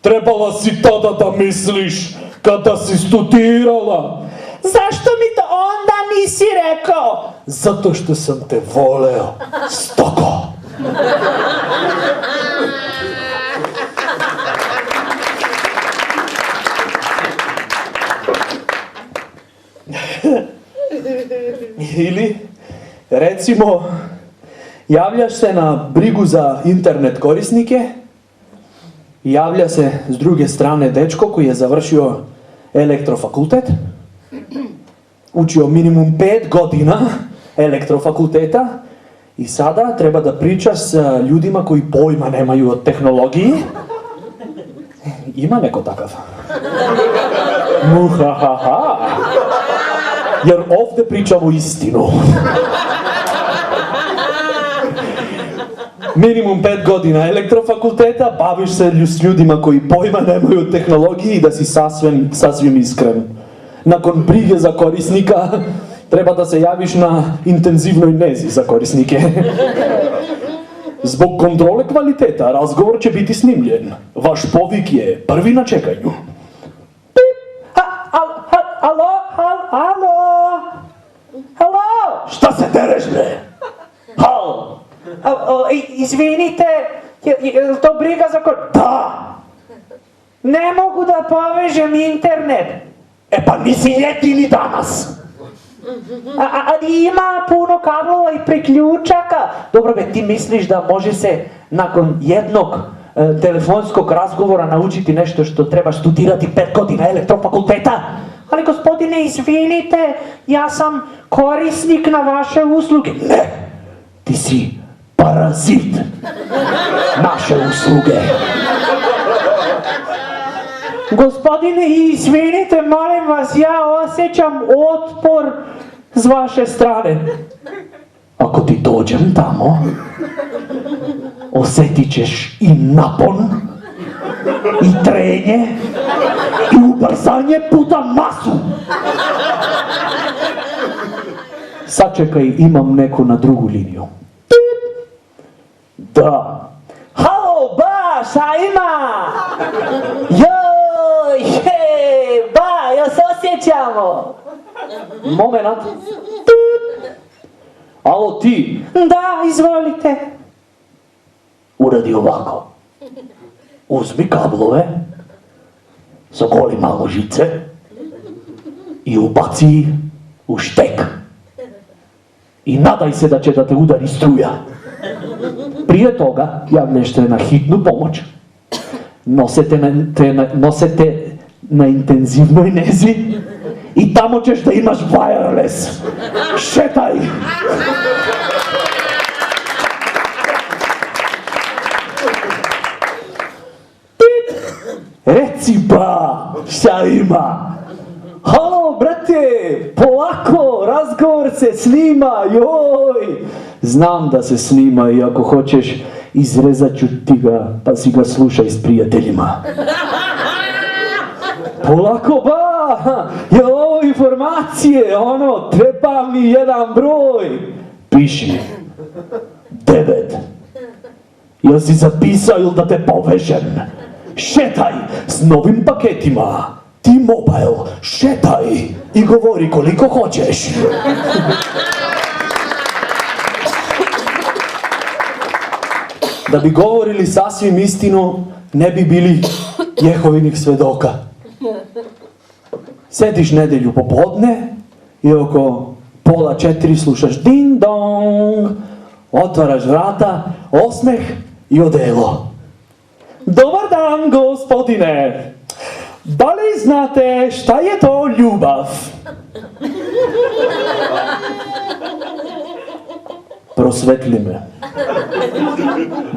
Trebala si tada da misliš kada si studirala. Zašto mi to onda nisi rekao? Zato što sam te voleo, stoko. Ili, recimo, javljaš se na brigu za internet korisnike, javlja se s druge strane dečko koji je završio elektrofakultet, učio minimum 5 godina elektrofakulteta i sada treba da pričaš sa ljudima koji pojma nemaju o tehnologiji. Ima neko takav? Muhahaha. Jer ovdje pričamo istinu. Minimum 5 godina elektrofakulteta, baviš se s ljudima koji pojma nemaju o tehnologiji i da si sasvim iskren. Nakon brige za korisnika, treba da se javiš na intenzivnoj nezi za korisnike. Zbog kontrole kvaliteta, razgovor će biti snimljen. Vaš povik je prvi na čekanju. Halo? Šta se tereš, bre? Halo? Izvinite, je li to briga za Da! Ne mogu da povežem internet. E pa nisi jedini danas! Ima puno kablova i priključaka. Dobro be, ti misliš da može se nakon jednog telefonskog razgovora naučiti nešto što treba studirati 5 godina elektrofakulteta? Ali gospodine, izvinite, ja sam korisnik na vaše usluge. Ne! Ti si parazit naše usluge. Gospodine, izvinite, molim vas, ja osjećam otpor s vaše strane. Ako ti dođem tamo, osjetit ćeš i napon, i trenje, i ubrzanje puta masu. Sačekaj, imam neku na drugu liniju. Da. Halo, ba, šta ima? Joj, hej, ba, jel se osjećamo? Moment. Alo ti, Da, izvolite. uradi ovako. Uzmi kablove, zagoli malo žice i ubaci u štek. I nadaj se da će da te udari struja. Prije toga javljaš se na hitnu pomoć. Nosete na intenzivnoj nezi i tamo ćeš da imaš wireless. Šetaj! Reci ba, šta ima? Halo, brate, polako, razgovor se snima, joj! Znam da se snima i ako hoćeš, izrezat ću ti ga, pa si ga slušaj s prijateljima. Polako, ba, je ovo informacije, treba mi jedan broj. Piši, 9. Jel si zapisao ili da te povežem? Šetaj s novim paketima. T-Mobile, šetaj i govori koliko hoćeš. Da bi govorili sasvim istinu, ne bi bili Jehovinih svedoka. Sediš nedelju popodne i oko 3:30 slušaš ding dong, otvaraš vrata, osmeh i odelo. Dobar dan, gospodine! Da li znate šta je to ljubav? Prosvetli me.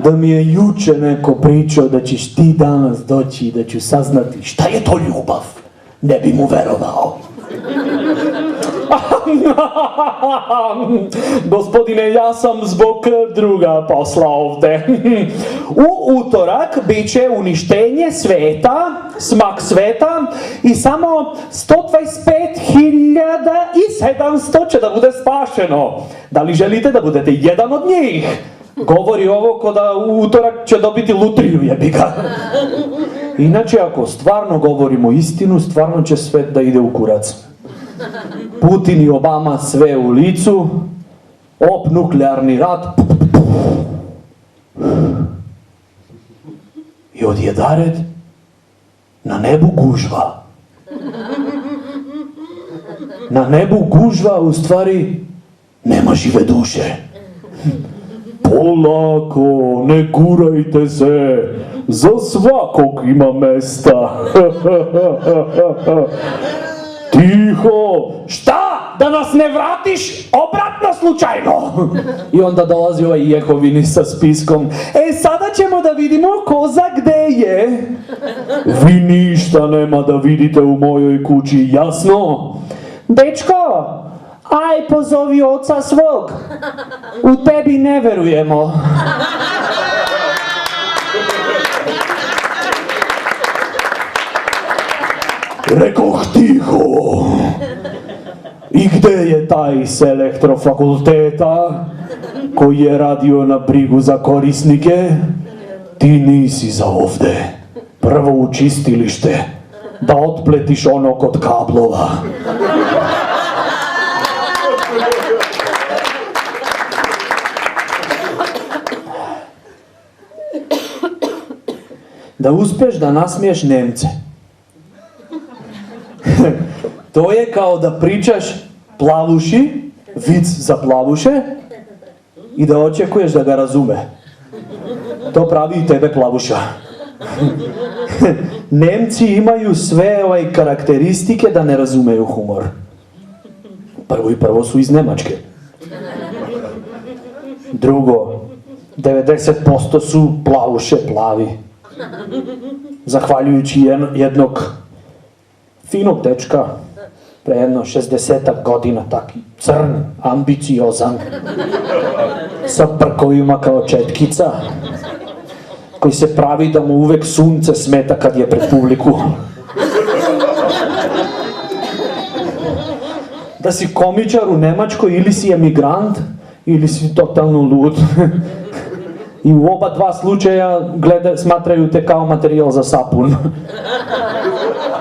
Da mi je juče neko pričao da ćeš ti danas doći i da ću saznati šta je to ljubav, ne bi mu verovao. Gospodine, ja sam zbog druga posla ovde. U utorak bit će uništenje sveta, smak sveta i samo 125.700 će da bude spašeno. Da li želite da budete jedan od njih? Govori ovo ko da u utorak će dobiti lutriju, jebi ga. Inače, ako stvarno govorimo istinu, stvarno će svet da ide u kurac. Putin i Obama sve u licu, nuklearni rat, i odjedared na nebu gužva. Na nebu gužva, u stvari, nema žive duše. Polako, ne gurajte se, za svakog ima mesta. Tiho, šta? Da nas ne vratiš obratno slučajno? I onda dolazi ovaj Jehovini sa spiskom. Sada ćemo da vidimo ko za gde je. Vi ništa nema da vidite u mojoj kući, jasno? Dečko, aj pozovi oca svog. U tebi ne verujemo. Rekoh tiho. I gde je taj s elektrofakulteta koji je radio na brigu za korisnike? Ti nisi za ovde. Prvo u čistilište, da otpletiš ono kod kablova. Da uspeš da nasmiješ Nemce. To je kao da pričaš plavuši, vic za plavuše, i da očekuješ da ga razume. To pravi i tebe plavuša. Nemci imaju sve karakteristike da ne razumeju humor. Prvo su iz Nemačke. Drugo, 90% su plavuše plavi. Zahvaljujući jednog finog dečka, pre jedno 60 godina, taki crn, ambiciozan, sa brkovima kao četkica, koji se pravi da mu uvek sunce smeta kad je pred publiku. Da si komičar u Nemačkoj, ili si emigrant, ili si totalno lud. I u oba dva slučaja smatraju te kao materijal za sapun.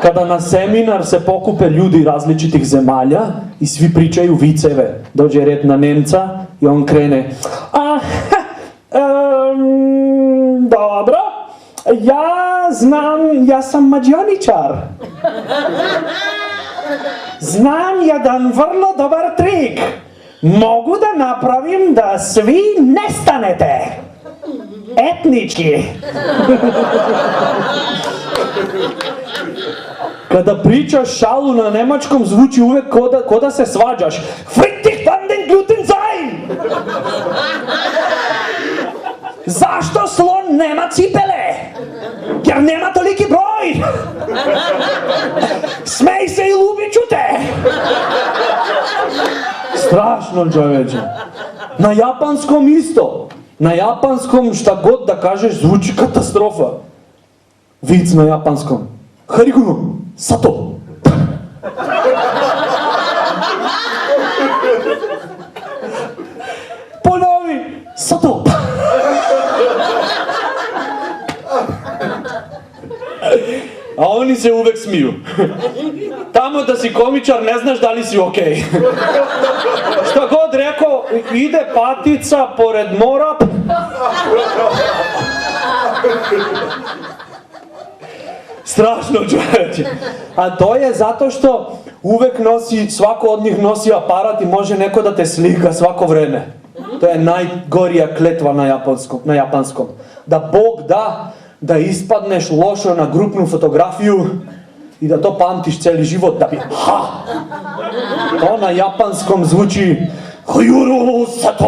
Kada na seminar se pokupe ljudi različitih zemalja i svi pričaju viceve, dođe red na Nemca i on krene: Dobro, ja sam mađioničar. Znam jedan vrlo dobar trik. Mogu da napravim da svi nestanete. Etnički. Kada pričaš šalu na nemačkom, zvuči uvek ko da se svađaš. Friedrich van den Gluten sein! Zašto slon nema cipele? Jer nema toliki broj! Smej se i lubit ću te! Strašno, čoveče. Na japanskom isto. Na japanskom šta god da kažeš zvuči katastrofa. Vic na japanskom: Harigono, sato. Ponovi, sato. A oni se uvek smiju. Tamo da si komičar ne znaš da li si okej. Šta god rekao, ide patica pored mora. Strašno, čoveče. A to je zato što uvek svako od njih nosi aparat i može neko da te slika svako vreme. To je najgorija kletva na japanskom. Da Bog da ispadneš lošo na grupnu fotografiju i da to pamtiš celi život, da bi To na japanskom zvuči: Hayuru sato.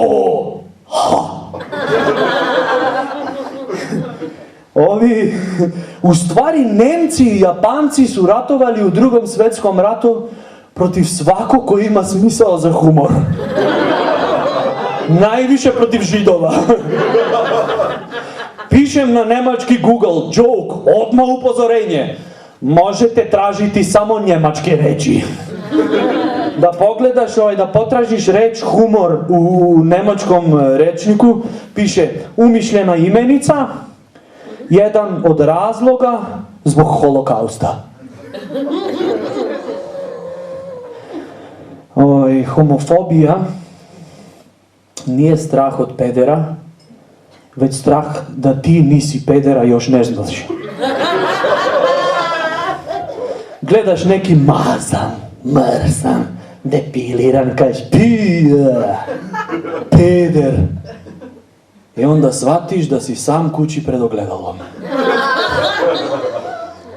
Ovi, u stvari Nemci i Japanci su ratovali u Drugom svjetskom ratu protiv svakog koji ima smisao za humor. Najviše protiv Židova. Pišem na nemački Google, joke, odmah upozorenje. Možete tražiti samo njemačke reči. Da pogledaš, da potražiš reč humor u nemačkom rečniku, piše umišljena imenica, jedan od razloga zbog holokausta. Homofobija nije strah od pedera, već strah da ti nisi pedera još ne znaš. Gledaš neki mazan, mrsan, depiliran, kažeš peder. I onda shvatiš da si sam kući pred ogledalom.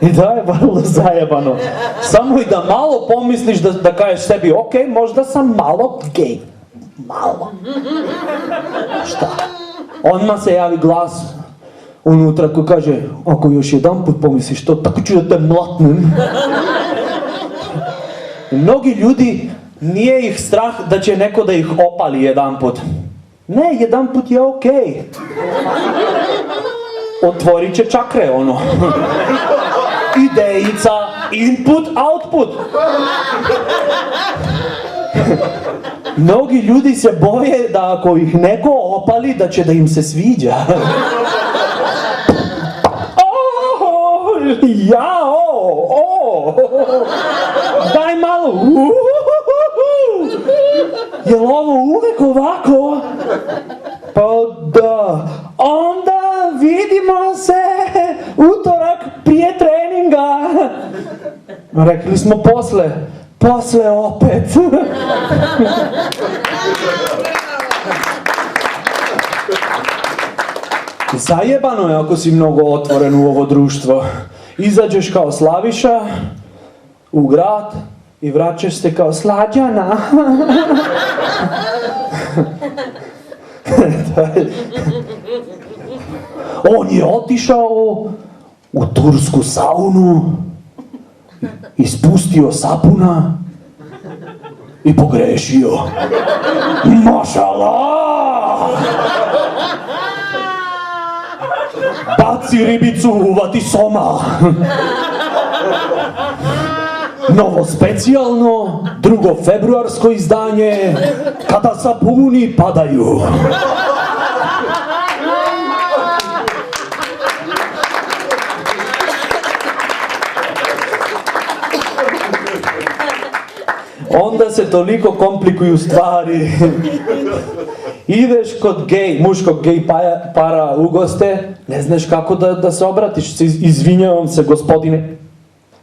I da je vrlo zajebano. Samo i da malo pomisliš da kažeš sebi, ok, možda sam malo gej. Malo. Šta? Odmah se javi glas unutra koji kaže, ako još jedan put pomisliš to, tako ću da te mlatnem. Mnogi ljudi nije ih strah da će neko da ih opali jedan put. Ne, jedan put je okej. Otvorit će čakre, ono. Idejica, input, output. Mnogi ljudi se boje da ako ih neko opali, da će da im se sviđa. Daj malo. Jel ovo uvek ovako? Pa da. Onda vidimo se utorak prije treninga. Rekli smo posle. Posle opet. Zajebano je ako si mnogo otvoren u ovo društvo. Izađeš kao Slaviša u grad i vraćaš se kao Slađana. On je otišao u tursku saunu, ispustio sapuna i pogrešio. Mašallah! Baci ribicu, uvati soma. Novo specijalno, 2. februarsko izdanje, kada sapuni padaju. Onda se toliko komplikuju stvari. Ideš kod muškog gej para u goste, ne znaš kako da se obratiš. Izvinjavam se, gospodine.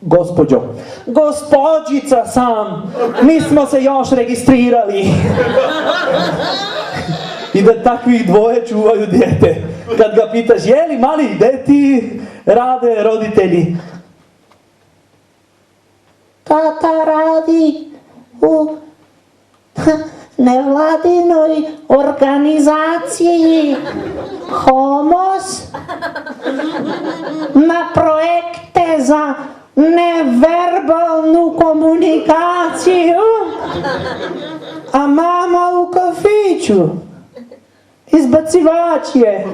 Gospođo. Gospođica sam. Nismo se još registrirali. I da takvih dvoje čuvaju dijete. Kad ga pitaš, je li mali, gde ti rade roditelji? Tata radi u nevladinoj organizaciji Homos na projekte za neverbalnu komunikaciju, a mama u kafiću. Izbacivač je.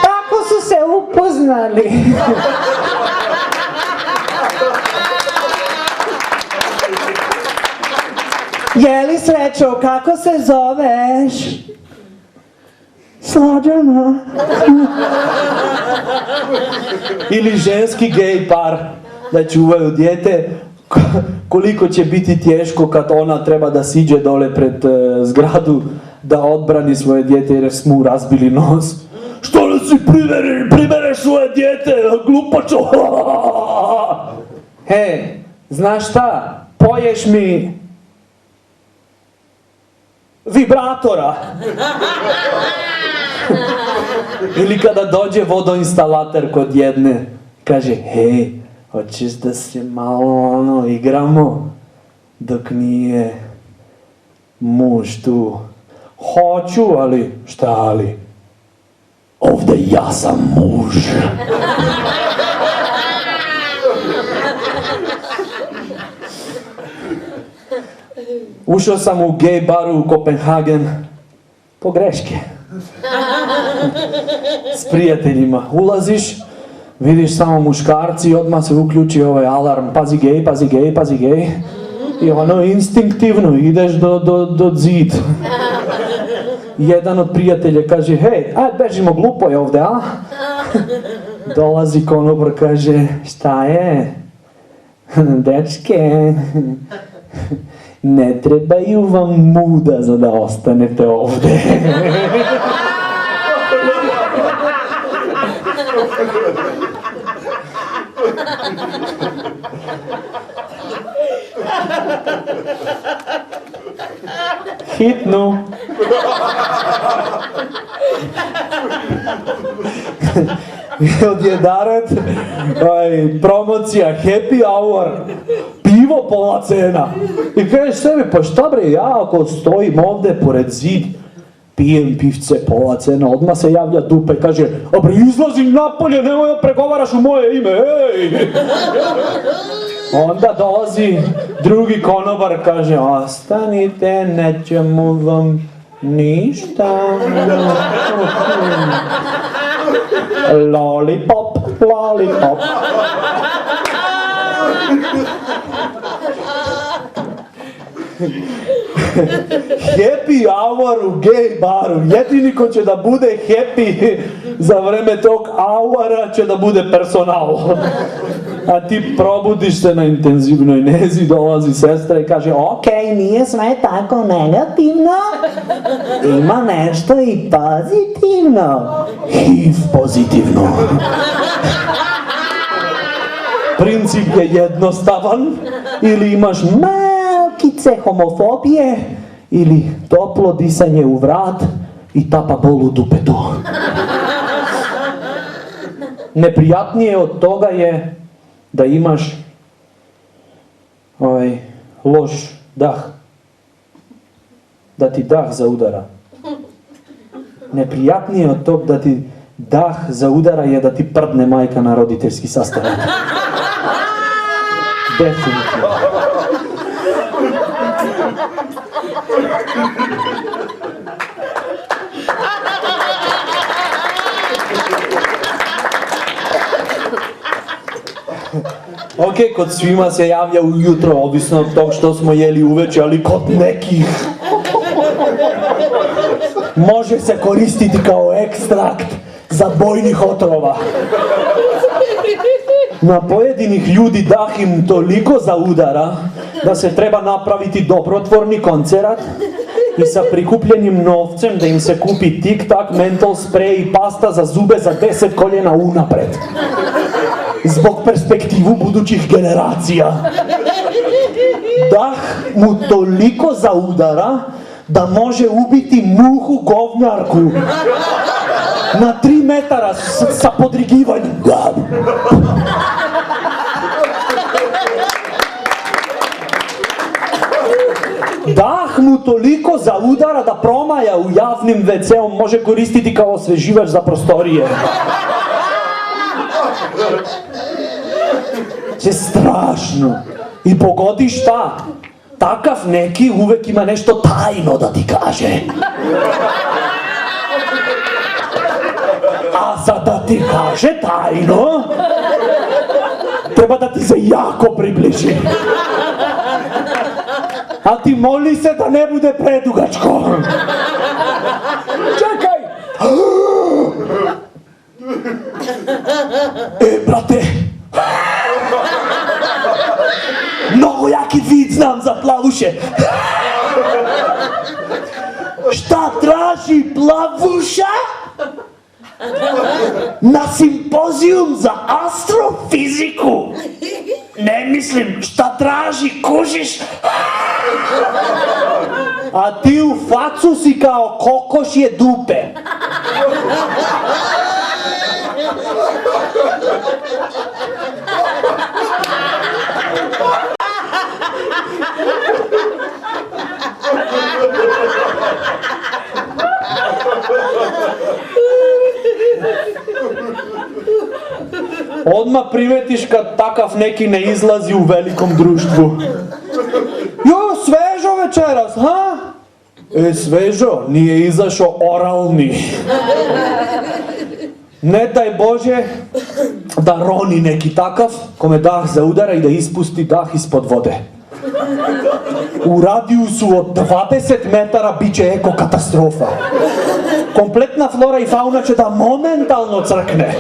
Tako su se upoznali. Jeli srećo, kako se zoveš? Slađana. Ili ženski gej par da čuvaju dijete, koliko će biti teško kad ona treba da siđe dole pred zgradu da odbrani svoje dijete jer smo mu razbili nos. Što li si pribereš svoje dijete, glupačo? He, znaš šta, poješ mi vibratora. Ili kada dođe vodoinstalater kod jedne, kaže, hej, hoćeš da se malo igramo dok nije muž tu. Hoću, ali šta ali? Ovde ja sam muž. Ušao sam u gej baru u Kopenhagen po greške. S prijateljima. Ulaziš, vidiš samo muškarci i odmah se uključi ovaj alarm. Pazi gej, pazi gej, pazi gej. I ono instinktivno ideš do zid. Jedan od prijatelja kaže, hej, aj bežimo, glupo je ovde, a? Dolazi konobar, kaže, šta je? Dečke, ne trebaju vam muda za da ostanete ovde. Hitno. Odjedarat, promocija, happy hour, pivo pola cena. I kažeš sebi, pa šta bre, ja ako stojim ovde pored zid, pijem pivce pola cena, odmah se javlja dupe i kaže, a bre, izlazim napolje, nemoj da pregovaraš u moje ime, ej! Onda dolazi drugi konobar, kaže, ostanite, nećemo vam ništa. Lollipop, lollipop. Happy hour u gay baru. Jedini ko će da bude happy za vreme tog houra će da bude personal. A ti probudiš se na intenzivnoj nezi, dolazi sestra i kaže, okej, nije sve tako negativno, ima nešto i pozitivno. HIV pozitivno. Princip je jednostavan, ili imaš malkice homofobije, ili toplo disanje u vrat i tapa bol u dupetu. Neprijatnije od toga je da imaš loš dah, da ti dah zaudara. Neprijatnije od tog da ti dah zaudara je da ti prdne majka na roditeljski sastanak. Definitivno. Ok, kod svima se javlja ujutro, ovisno od tog što smo jeli uveče, ali kod nekih može se koristiti kao ekstrakt za bojnih otrova. Na pojedinih ljudi dah im toliko zaudara da se treba napraviti dobrotvorni koncert i sa prikupljenim novcem da im se kupi tik-tak, mentol sprej i pasta za zube za 10 koljena unapred. Zbog perspektivu budućih generacija. Dah mu toliko zaudara da može ubiti muhu govnjarku na 3 metara sa podrigivanjem. Dah mu toliko zaudara da promaja u javnim WC-om može koristiti kao osveživač za prostorije. Je strašno. I pogodi šta? Takav neki uvek ima nešto tajno da ti kaže. A sad da ti kaže tajno, treba da ti se jako približi. A ti moli se da ne bude predugačko. Čekaj! Brate, mnogo jaki vid znam za plavuše. Šta traži plavuša? Na simpozijum za astrofiziku. Ne mislim, šta traži, kužiš? A ti u facu si kao kokošje dupe. Odmah primetiš kad takav neki ne izlazi u velikom društvu. Jo, svežo večeras, ha? Svežo, nije izašao oralni. Ne daj Bože da roni neki takav kome dah zaudara i da ispusti dah ispod vode. U radijusu od 20 metara bit će eko katastrofa. Kompletna flora i fauna će da momentalno crkne.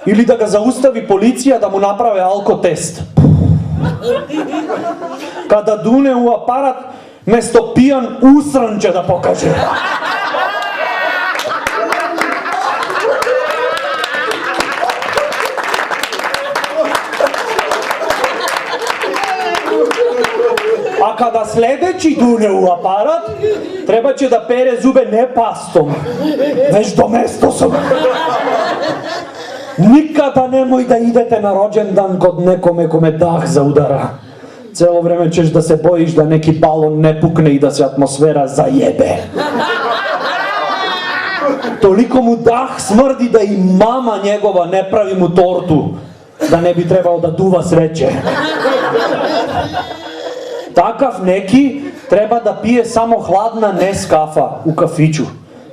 Ili da ga zaustavi policija da mu naprave alkotest. Kada dune u aparat, mesto pijan usran će da pokaže. A kada sledeći dune u aparat, treba će da pere zube ne pastom, već domestosom. Nikada nemoj da idete na rođendan kod nekome kome dah zaudara. Celo vreme ćeš da se bojiš da neki balon ne pukne i da se atmosfera zajebe. Toliko mu dah smrdi da i mama njegova ne pravi mu tortu, da ne bi trebao da duva sreće. Takav neki treba da pije samo hladna Neskafa u kafiću.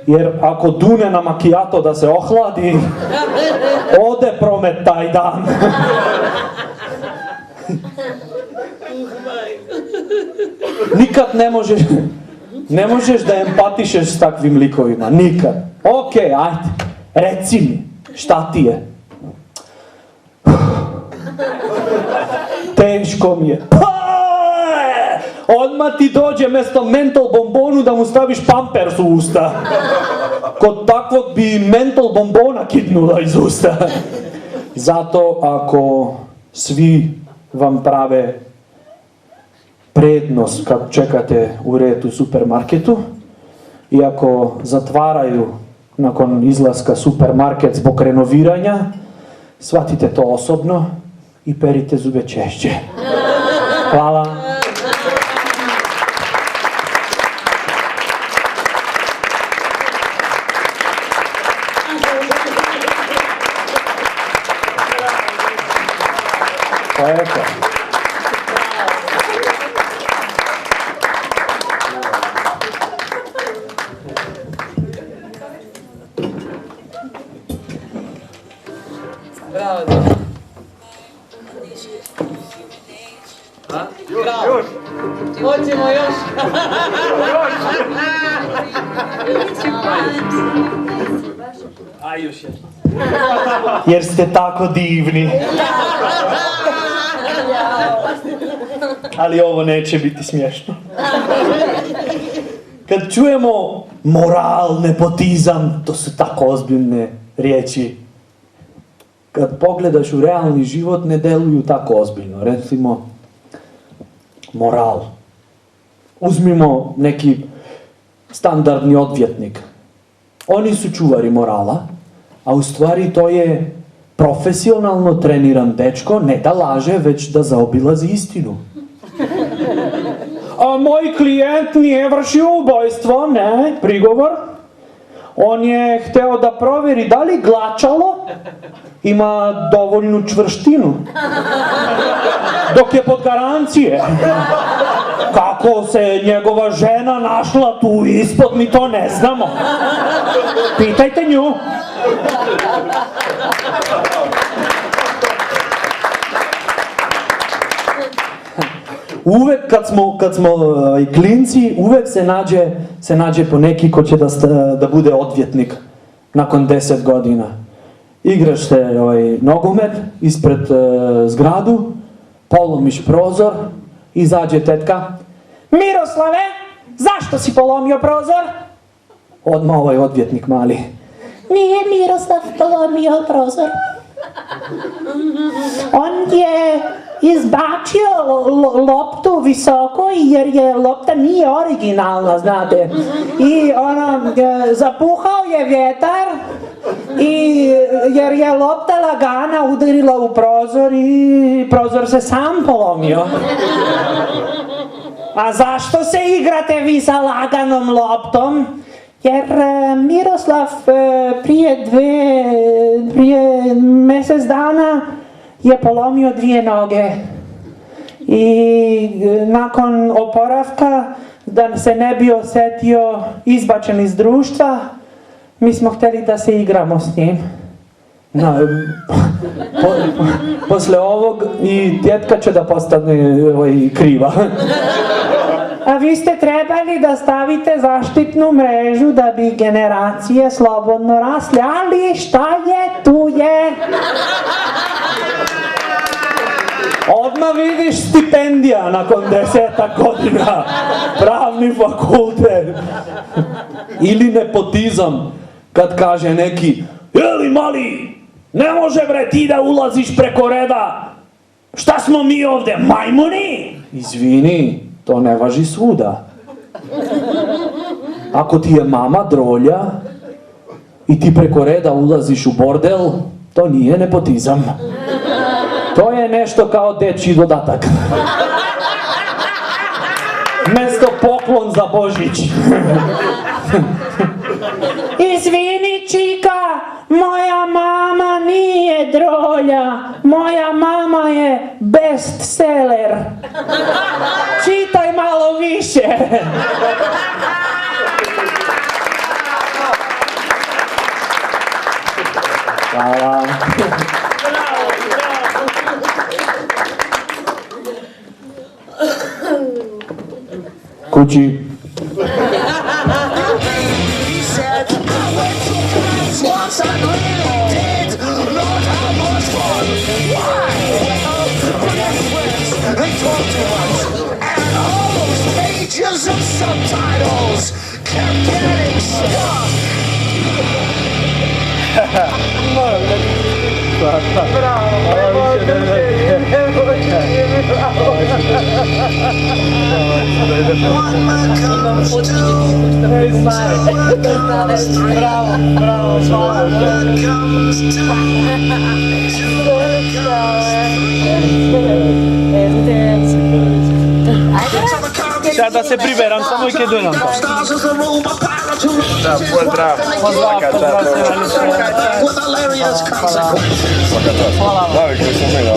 Jer ako dune na makijato da se ohladi, ode promet taj dan. Nikad ne možeš da empatišeš s takvim likovima. Nikad. Okej, ajde, reci mi, šta ti je? Teško mi je. Odmah ti dođe mesto mentol bombonu da mu staviš pampers u usta. Kod takvog bi mentol bombona kidnula iz usta. Zato ako svi vam prave prednost kad čekate u red u supermarketu i ako zatvaraju nakon izlaska supermarket zbog renoviranja, shvatite to osobno i perite zube češće. Hvala. Pa eto. Bravo. Bravo. Hoćemo još. Aj, još jedno. Jer ste tako divni. Ali ovo neće biti smiješno. Kad čujemo moral, nepotizam, to su tako ozbiljne riječi. Kad pogledaš u realni život, ne deluju tako ozbiljno. Recimo, moral. Uzmimo neki standardni odvjetnik. Oni su čuvari morala, a u stvari to je profesionalno treniran dečko, ne da laže, već da zaobilazi istinu. A moj klijent nije vršio ubojstvo, ne, prigovor. On je hteo da proveri da li glačalo ima dovoljnu čvrštinu. Dok je pod garancije. Kako se njegova žena našla tu ispod, mi to ne znamo. Pitajte nju. Uvek kad smo klinci, uvek se nađe po neki ko će da bude odvjetnik nakon 10 godina. Igraš se nogomet ispred zgradu, polomiš prozor, izađe tetka. Miroslave, zašto si polomio prozor? Odmah ovaj odvjetnik mali. Nije Miroslav polomio prozor. On je izbačio loptu visoko jer je lopta nije originalna, znate. I zapuhao je vjetar jer je lopta lagana udarila u prozor i prozor se sam polomio. A zašto se igrate vi sa laganom loptom? Jer Miroslav prije mjesec dana je polomio 2 noge. I nakon oporavka, da se ne bi osjetio izbačen iz društva, mi smo htjeli da se igramo s njim. Posle ovog i tjetka će da postane kriva. A vi ste trebali da stavite zaštitnu mrežu da bi generacije slobodno rasle, ali šta je, tu je. Odmah vidiš stipendija nakon 10 godina. Pravni fakultet. Ili nepotizam, kad kaže neki, Jeli mali, ne može bre ti da ulaziš preko reda. Šta smo mi ovdje, majmuni? izvini, to ne važi svuda. Ako ti je mama drolja i ti preko reda ulaziš u bordel, to nije nepotizam. To je nešto kao dečji dodatak. Mesto poklon za Božić. Izvini, čika, moja mama nije drolja, moja mama je bestseller. Čitaj malo više. Hvala. Kući. Once I lived, Lord, how much fun! Why? Well, friends, they talk too much, and all those pages of subtitles kept getting stuck. One man comes to, two comes three, one man comes two, two comes Sad da se priberam, samo i kad dođem tamo. Da, pozdrav. Svaka čast. Navikli smo mi da ima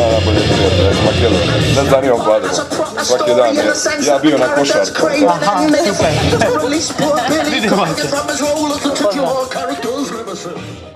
najbolje prijatelje, Makedonije. Ne zanimam kvadro. Svaki dan je. Ja bio na košarku. Aha, super. Vidimo se. two.